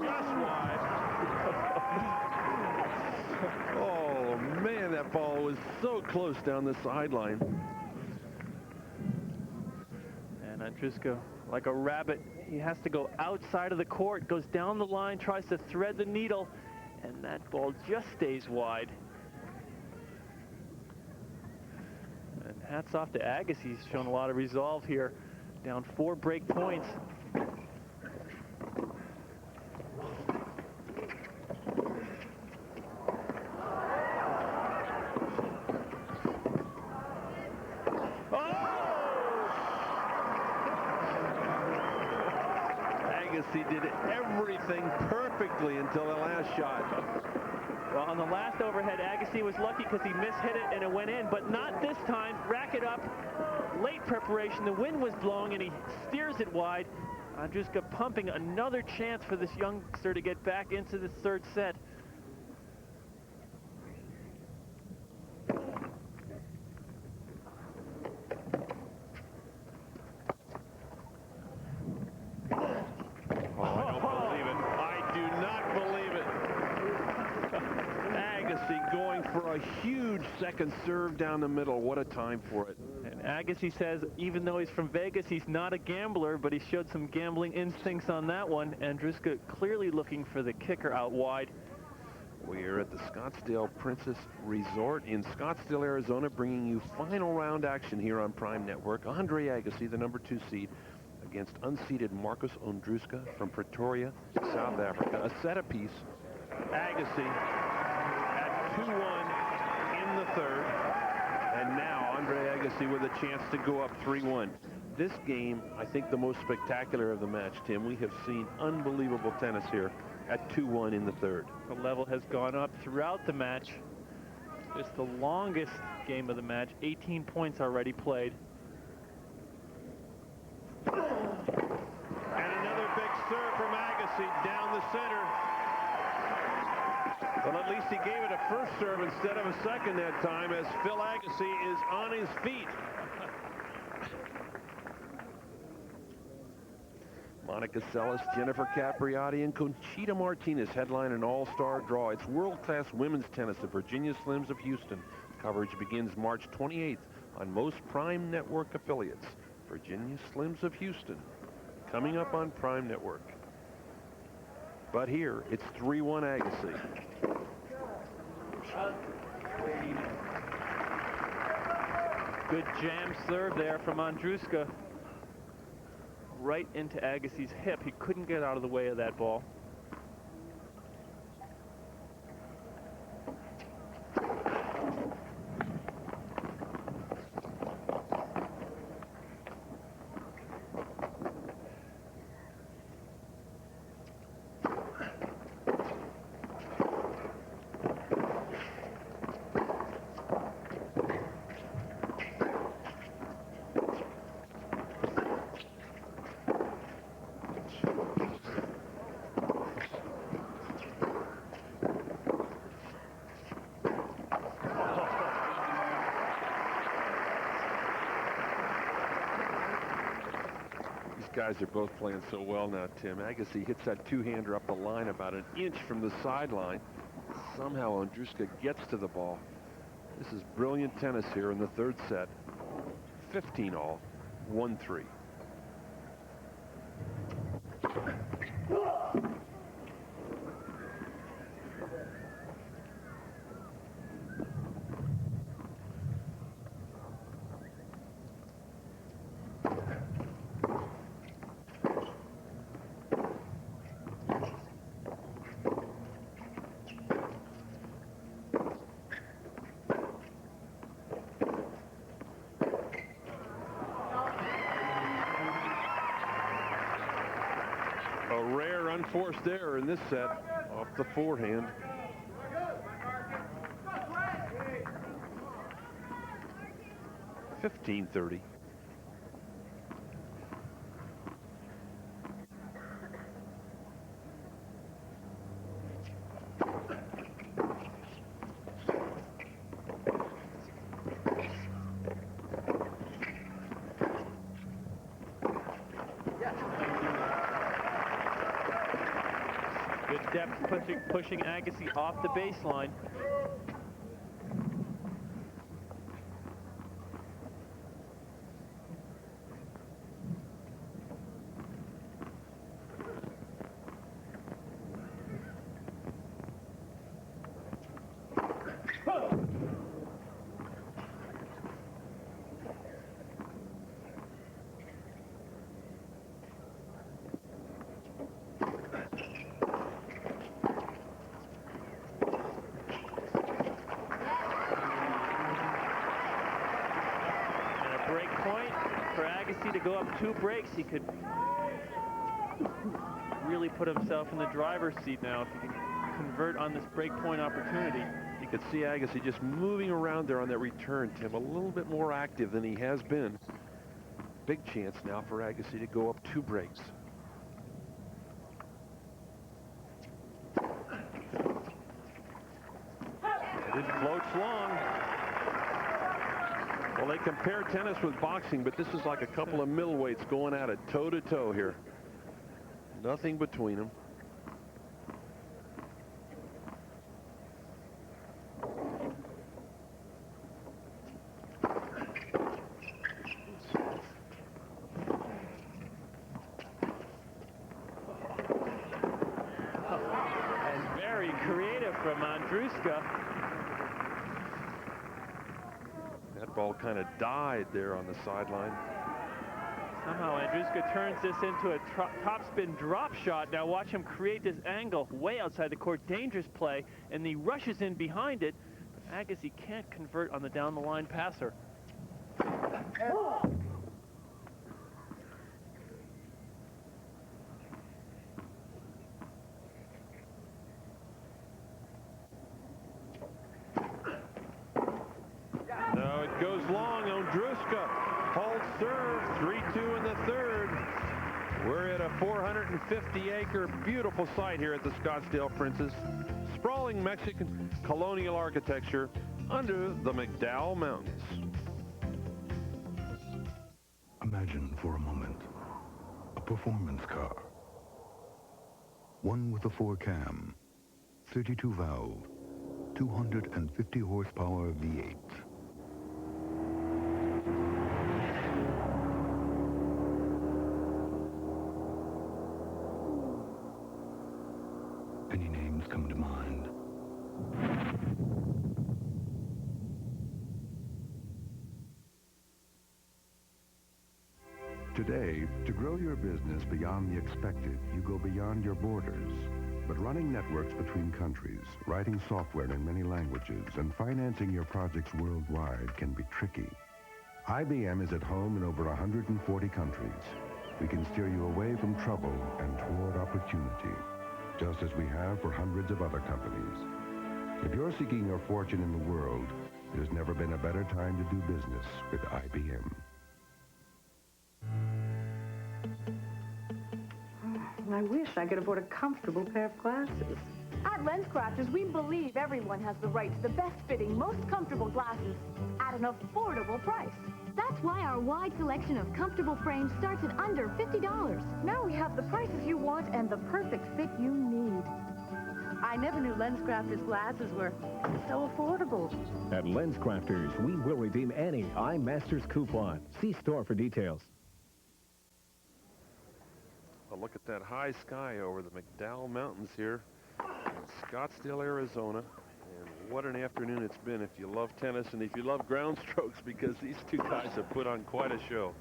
just wide. Oh, man, that ball was so close down the sideline. And Ondruska, like a rabbit, he has to go outside of the court, goes down the line, tries to thread the needle, and that ball just stays wide. hats off to Agassi. He's shown a lot of resolve here. Down 4 break points. Agassi did everything perfectly until the last shot. Well, on the last overhead, Agassi was lucky because he mishit it and it went in, but not this time. Rack it up. Late preparation. The wind was blowing and he steers it wide. Ondruska pumping another chance for this youngster to get back into the third set. Going for a huge second serve down the middle. What a time for it. And Agassi says even though he's from Vegas, he's not a gambler, but he showed some gambling instincts on that one. Ondruska clearly looking for the kicker out wide. We're at the Scottsdale Princess Resort in Scottsdale, Arizona, bringing you final round action here on Prime Network. Andre Agassi, the #2 seed, against unseeded Marcus Ondruska from Pretoria, South Africa. A set apiece. Agassi 2-1 in the third, and now Andre Agassi with a chance to go up 3-1. This game, I think, the most spectacular of the match, Tim. We have seen unbelievable tennis here at 2-1 in the third. The level has gone up throughout the match. It's the longest game of the match. 18 points already played. And another big serve from Agassi down the center. Well, at least he gave it a first serve instead of a second that time, as Phil Agassi is on his feet. Monica Seles, Jennifer Capriati, and Conchita Martinez headline an all-star draw. It's world-class women's tennis at Virginia Slims of Houston. Coverage begins March 28th on most Prime Network affiliates. Virginia Slims of Houston, coming up on Prime Network. But here, it's 3-1 Agassi. Good jam serve there from Ondruska. Right into Agassi's hip. He couldn't get out of the way of that ball. Guys are both playing so well now, Tim. Agassi hits that two-hander up the line about an inch from the sideline. Somehow Ondruska gets to the ball. This is brilliant tennis here in the third set. 15-all, 1-3. A rare unforced error in this set off the forehand. $15.30. Good depth pushing Agassi off the baseline. 2 breaks, he could really put himself in the driver's seat now if he can convert on this break point opportunity. You could see Agassi just moving around there on that return, Tim, a little bit more active than he has been. Big chance now for Agassi to go up 2 breaks. It floats long. Well, they compare tennis with boxing, but this is like a couple of middleweights going at it toe-to-toe here. Nothing between them. And very creative from Ondruska. That ball kind of died there on the sideline. Somehow Ondruska turns this into a topspin drop shot. Now watch him create this angle way outside the court. Dangerous play, and he rushes in behind it. But Agassi can't convert on the down-the-line passer. No, it goes long. Ondruska holds serve. 3-2 in the third. We're at a 450-acre beautiful site here at the Scottsdale Princess. Sprawling Mexican colonial architecture under the McDowell Mountains. Imagine for a moment a performance car. One with a 4-cam, 32-valve, 250 horsepower V8. Any names come to mind? Today, to grow your business beyond the expected, you go beyond your borders. But running networks between countries, writing software in many languages, and financing your projects worldwide can be tricky. IBM is at home in over 140 countries. We can steer you away from trouble and toward opportunity, just as we have for hundreds of other companies. If you're seeking your fortune in the world, there's never been a better time to do business with IBM. I wish I could afford a comfortable pair of glasses. At LensCrafters, we believe everyone has the right to the best-fitting, most comfortable glasses at an affordable price. That's why our wide selection of comfortable frames starts at under $50. Now we have the prices you want and the perfect fit you need. I never knew LensCrafters glasses were so affordable. At LensCrafters, we will redeem any iMasters coupon. See store for details. A look at that high sky over the McDowell Mountains here in Scottsdale, Arizona. And what an afternoon it's been if you love tennis and if you love ground strokes, because these two guys have put on quite a show.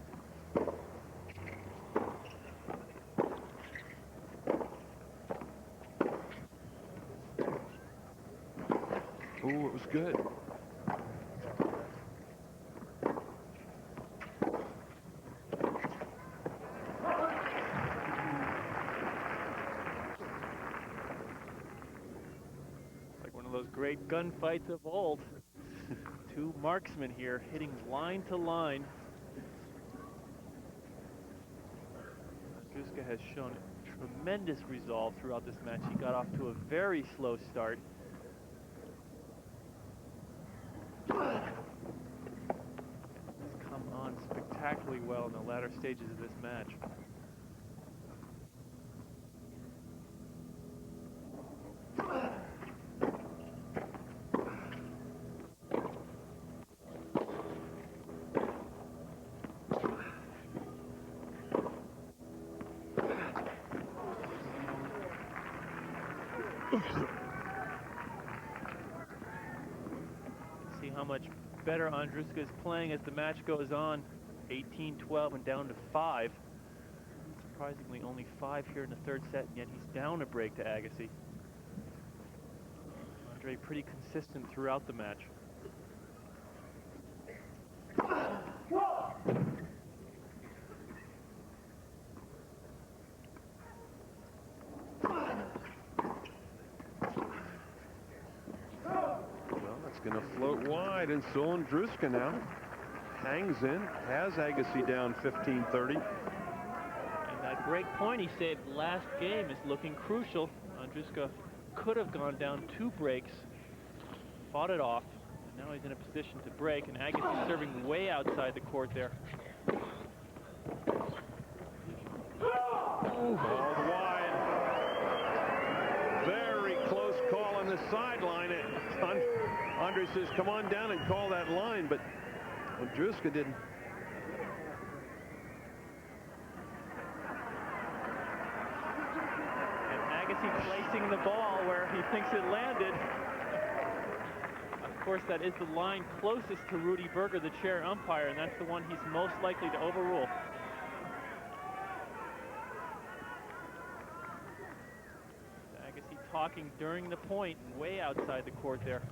Ooh, it was good. Great gunfights of old. Two marksmen here hitting line to line. Ondruska has shown tremendous resolve throughout this match. He got off to a very slow start. He's come on spectacularly well in the latter stages of this match. See how much better Ondruska is playing as the match goes on. 18-12 and down to 5. Surprisingly, only 5 here in the third set, and yet he's down a break to Agassi. Andre pretty consistent throughout the match. going to float wide, and so Ondruska now hangs in, has Agassi down 15-30. And that break point he saved last game is looking crucial. Ondruska could have gone down 2 breaks, fought it off, and now he's in a position to break, and Agassi serving way outside the court there. Called wide. Very close call on the sideline. Andre says, come on down and call that line, but Ondruska didn't. And Agassi placing the ball where he thinks it landed. Of course, that is the line closest to Rudy Berger, the chair umpire, and that's the one he's most likely to overrule. Agassi talking during the point, way outside the court there.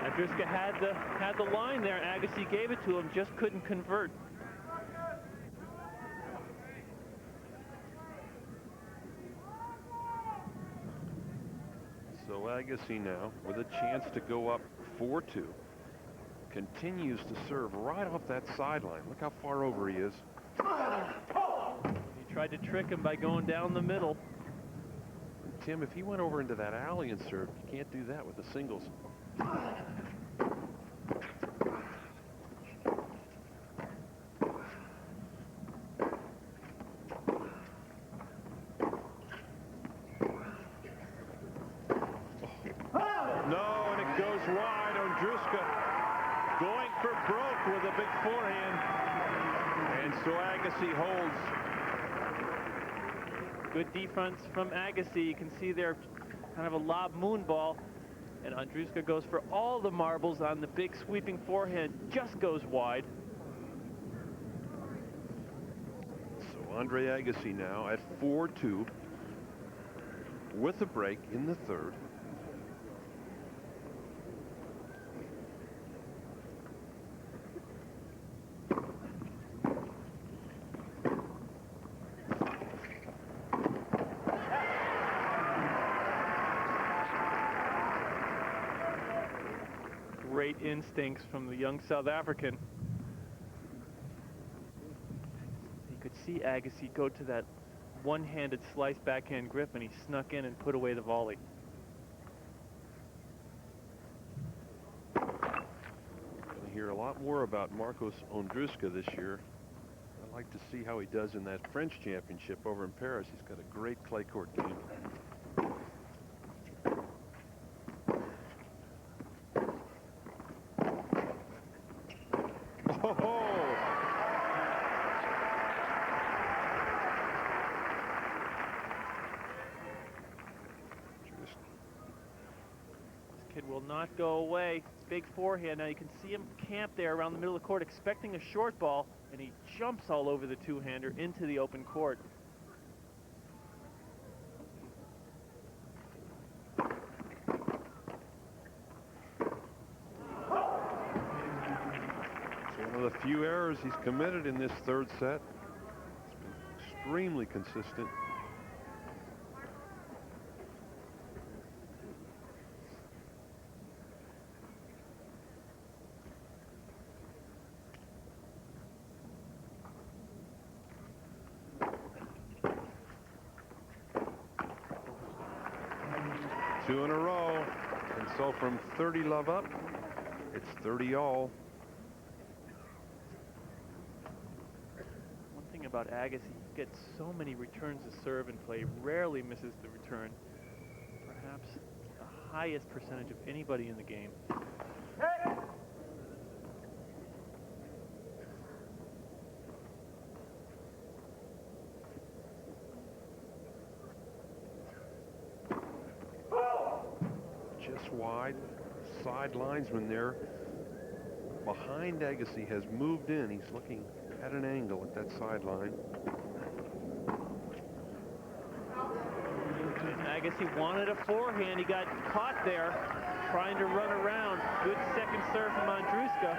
Ondruska had the line there. Agassi gave it to him, just couldn't convert. So Agassi now with a chance to go up 4-2. Continues to serve right off that sideline. Look how far over he is. He tried to trick him by going down the middle. And Tim, if he went over into that alley and served, you can't do that with the singles. No, and it goes wide. Ondruska going for broke with a big forehand. And so Agassi holds. Good defense from Agassi. You can see there kind of a lob moon ball. And Ondruska goes for all the marbles on the big sweeping forehand. Just goes wide. So Andre Agassi now at 4-2 with a break in the third. Great instincts from the young South African. You could see Agassi go to that one-handed slice backhand grip, and he snuck in and put away the volley. Going to hear a lot more about Marcos Ondruska this year. I'd like to see how he does in that French championship over in Paris. He's got a great clay court game. Kid will not go away. Big forehand. Now you can see him camp there around the middle of the court expecting a short ball, and he jumps all over the two-hander into the open court. It's one of the few errors he's committed in this third set. It's been extremely consistent. Two in a row, and so from 30 love up, it's 30 all. One thing about Agassi, he gets so many returns to serve and play, rarely misses the return. Perhaps the highest percentage of anybody in the game. Just wide. Side linesman there behind Agassi has moved in. He's looking at an angle at that sideline. And Agassi wanted a forehand. He got caught there. trying to run around. Good second serve from Ondruska.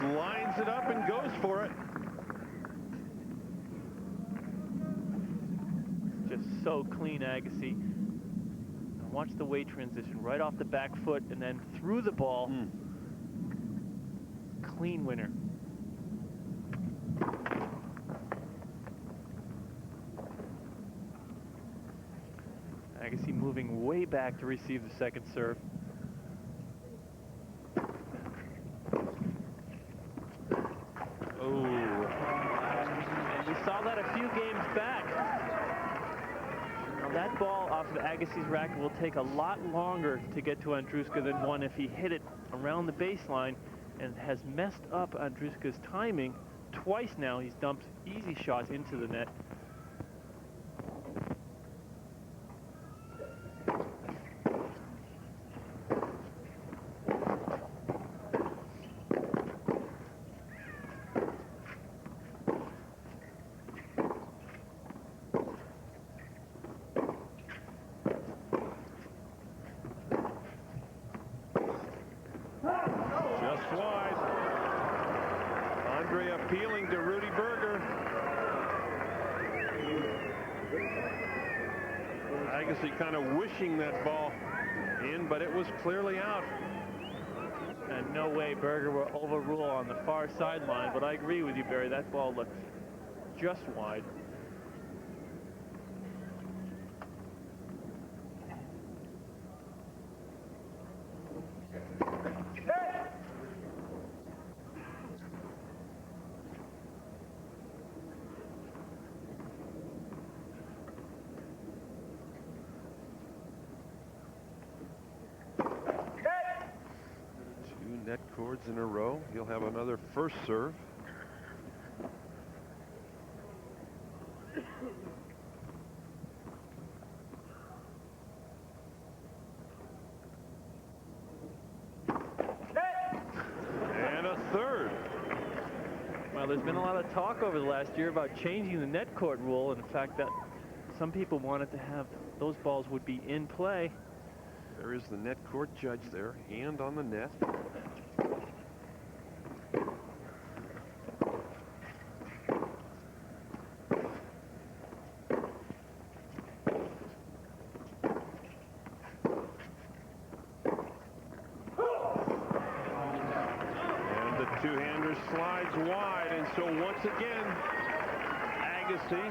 Lines it up and goes for it. Just so clean, Agassi. And watch the weight transition right off the back foot and then through the ball. Clean winner. Agassi moving way back to receive the second serve. That ball off of Agassi's racket will take a lot longer to get to Ondruska than one if he hit it around the baseline, and has messed up Ondruska's timing. Twice now he's dumped easy shots into the net. Appealing to Rudy Berger. Agassi kind of wishing that ball in, but it was clearly out. And no way Berger will overrule on the far sideline, but I agree with you, Barry. That ball looked just wide. Net cords in a row. He'll have another first serve. And a third. Well, there's been a lot of talk over the last year about changing the net court rule, and the fact that some people wanted to have those balls would be in play. There is the net court judge there, hand on the net. And the two-hander slides wide, and so once again, Agassi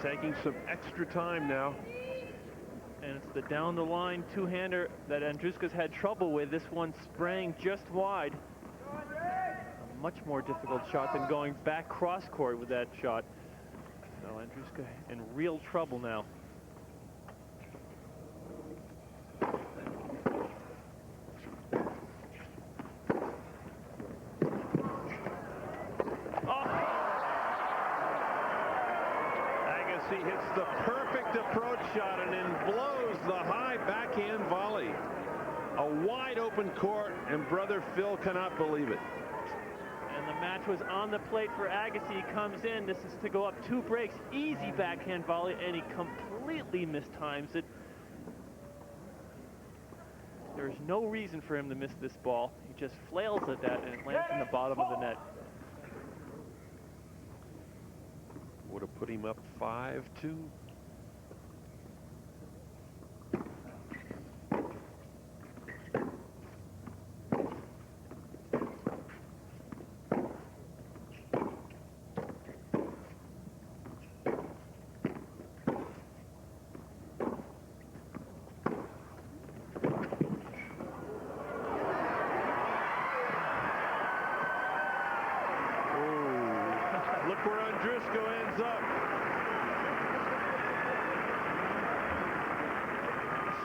taking some extra time now. And it's the down-the-line two-hander that Ondruska's had trouble with. This one spraying just wide. A much more difficult shot than going back cross-court with that shot. So Ondruska in real trouble now. He hits the perfect approach shot and then blows the high backhand volley. A wide open court, and brother Phil cannot believe it. And the match was on the plate for Agassi. He comes in. This is to go up 2 breaks. Easy backhand volley, and he completely mistimes it. There's no reason for him to miss this ball. He just flails at that, and it lands in the bottom of the net. Would have put him up 5-2. Look where Ondruska ends up.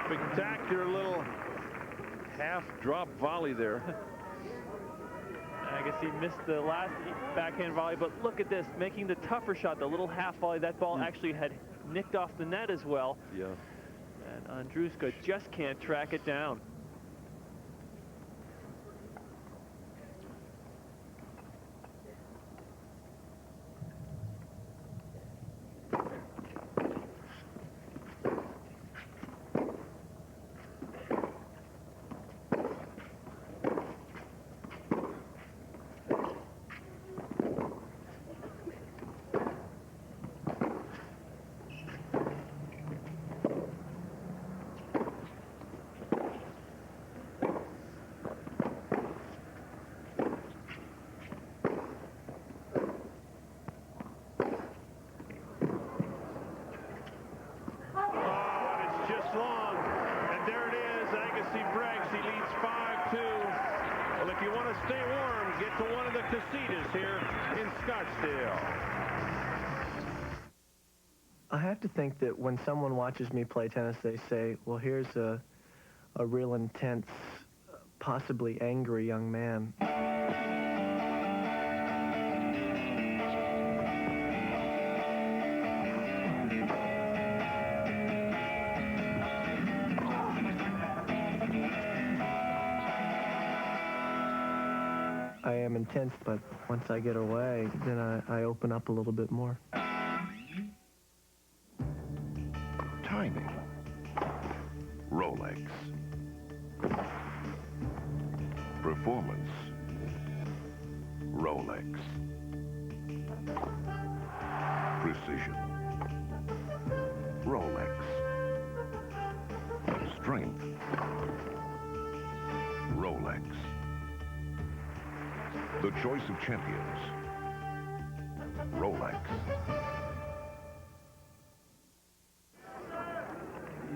Spectacular little half-drop volley there. I guess he missed the last backhand volley, but look at this, making the tougher shot, the little half volley. That ball actually had nicked off the net as well. Yeah. And Ondruska just can't track it down. Long, and there it is. Agassi breaks. He leads 5-2. Well, if you want to stay warm, get to one of the casitas here in Scottsdale. I have to think that when someone watches me play tennis, they say, well, here's a real intense, possibly angry young man. I am intense, but once I get away, then I open up a little bit more. Timing. Rolex. Performance. Rolex. Precision. Rolex. Strength. Rolex. The choice of champions. Rolex.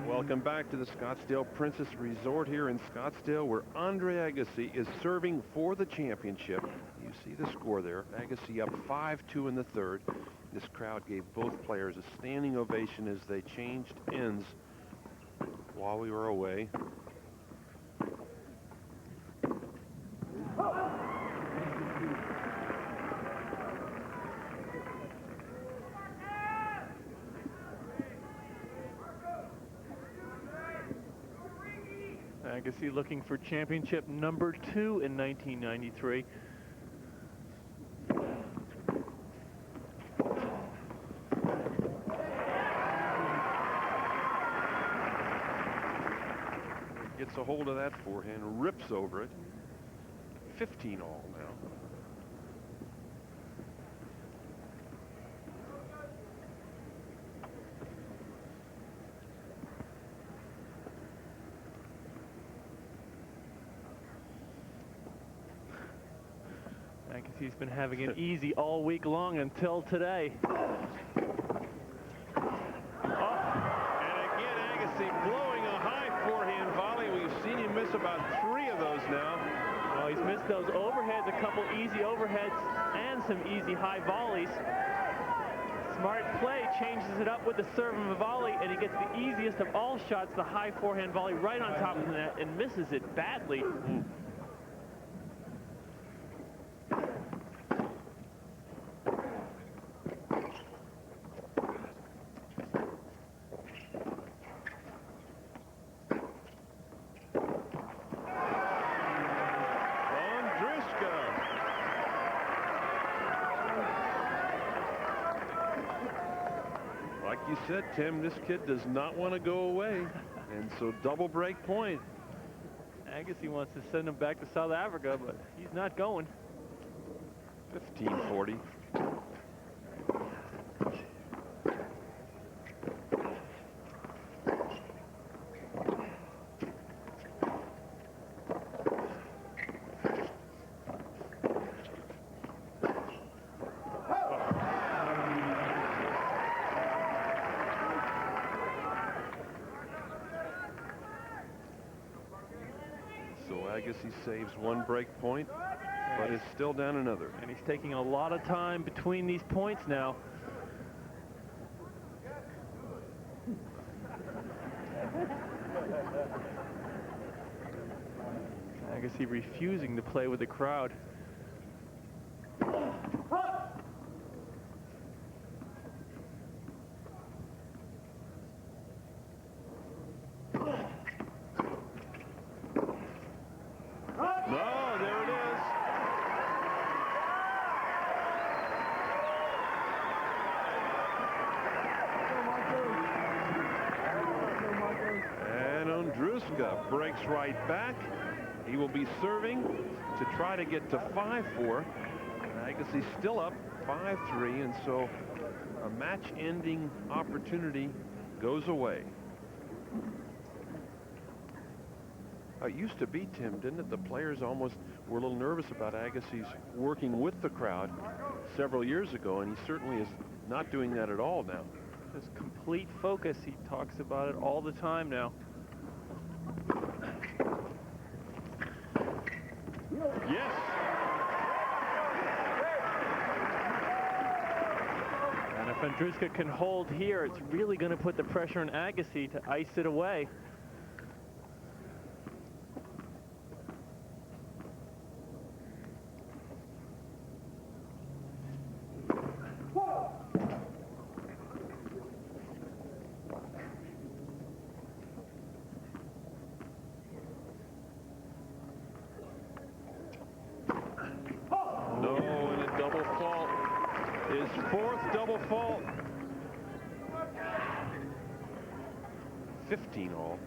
Welcome back to the Scottsdale Princess Resort here in Scottsdale, where Andre Agassi is serving for the championship. You see the score there. Agassi up 5-2 in the third. This crowd gave both players a standing ovation as they changed ends while we were away. Agassi looking for championship number 2 in 1993. Gets a hold of that forehand, rips over it. 15 all now. He's been having it easy all week long until today. Blowing a high forehand volley. We've seen him miss about 3 of those now. Well, he's missed those overheads, a couple easy overheads, and some easy high volleys. Smart play, changes it up with the serve of a volley, and he gets the easiest of all shots, the high forehand volley right on top of the net, and misses it badly. Like you said, Tim, this kid does not want to go away, and so double break point. Agassi wants to send him back to South Africa, but he's not going. 15-40. Agassi saves 1 break point, but is still down another. And he's taking a lot of time between these points now. Agassi refusing to play with the crowd. No, there it is. And Ondruska breaks right back. He will be serving to try to get to 5-4. Agassi's still up 5-3, and so a match-ending opportunity goes away. It used to be, Tim, didn't it? The players almost were a little nervous about Agassi's working with the crowd several years ago, and he certainly is not doing that at all now. Just complete focus. He talks about it all the time now. Yes. And if Ondruska can hold here, it's really going to put the pressure on Agassi to ice it away. Fourth double fault. 15 all.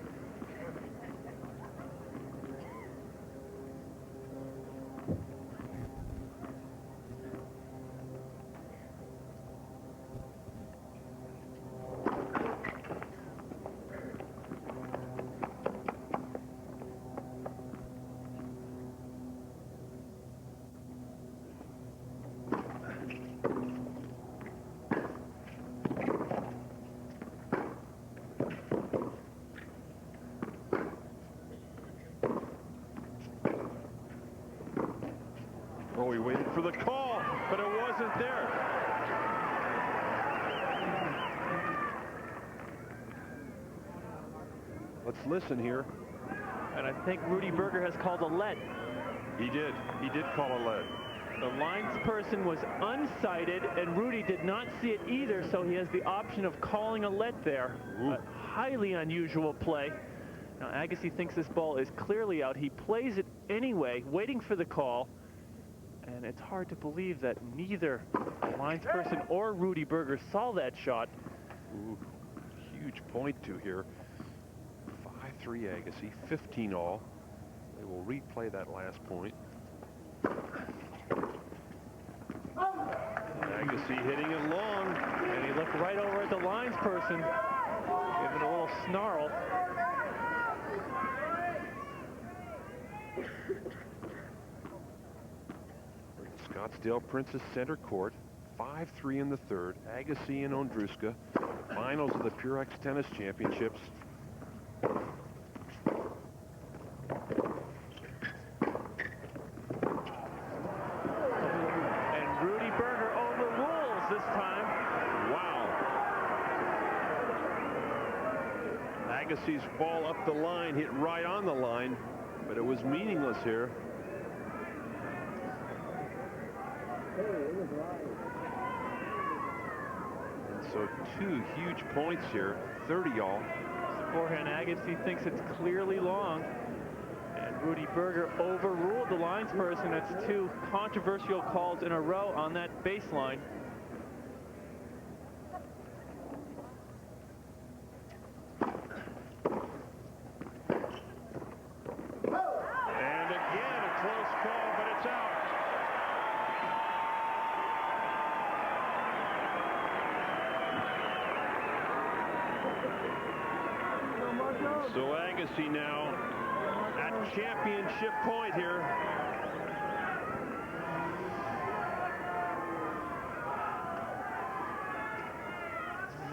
Oh, he waited for the call, but it wasn't there. Let's listen here. And I think Rudy Berger has called a let. He did. He did call a let. The linesperson was unsighted, and Rudy did not see it either, so he has the option of calling a let there. A highly unusual play. Now, Agassi thinks this ball is clearly out. He plays it anyway, waiting for the call. And it's hard to believe that neither linesperson or Rudy Berger saw that shot. Ooh, huge point to here. 5-3 Agassi, 15 all. They will replay that last point. Agassi hitting it long. And he looked right over at the linesperson, giving a little snarl. Scottsdale Princess Center Court, 5-3 in the third. Agassi and Ondruska, finals of the Purex Tennis Championships. And Rudy Berger overrules this time. Wow. Agassi's ball up the line, hit right on the line, but it was meaningless here. And so two huge points here, 30 all. Forehand Agassi thinks it's clearly long. And Rudy Berger overruled the linesperson. That's two controversial calls in a row on that baseline. And again, a close call, but it's out. So Agassi now at championship point here.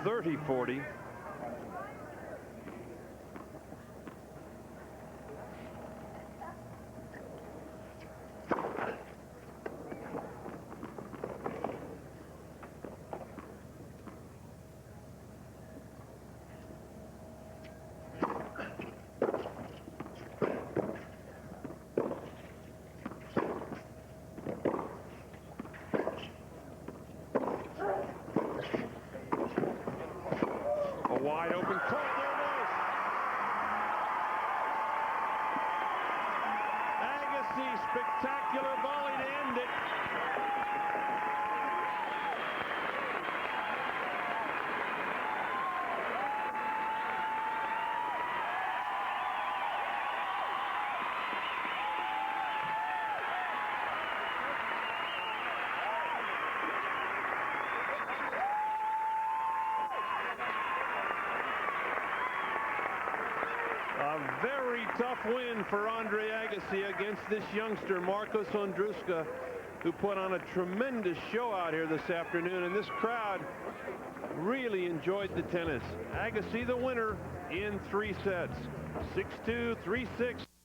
.30-40. A wide open court. There it is. Agassi, spectacular volley to end it. A very tough win for Andre Agassi against this youngster, Marcos Ondruska, who put on a tremendous show out here this afternoon, and this crowd really enjoyed the tennis. Agassi the winner in 3 sets. 6-2, 3-6.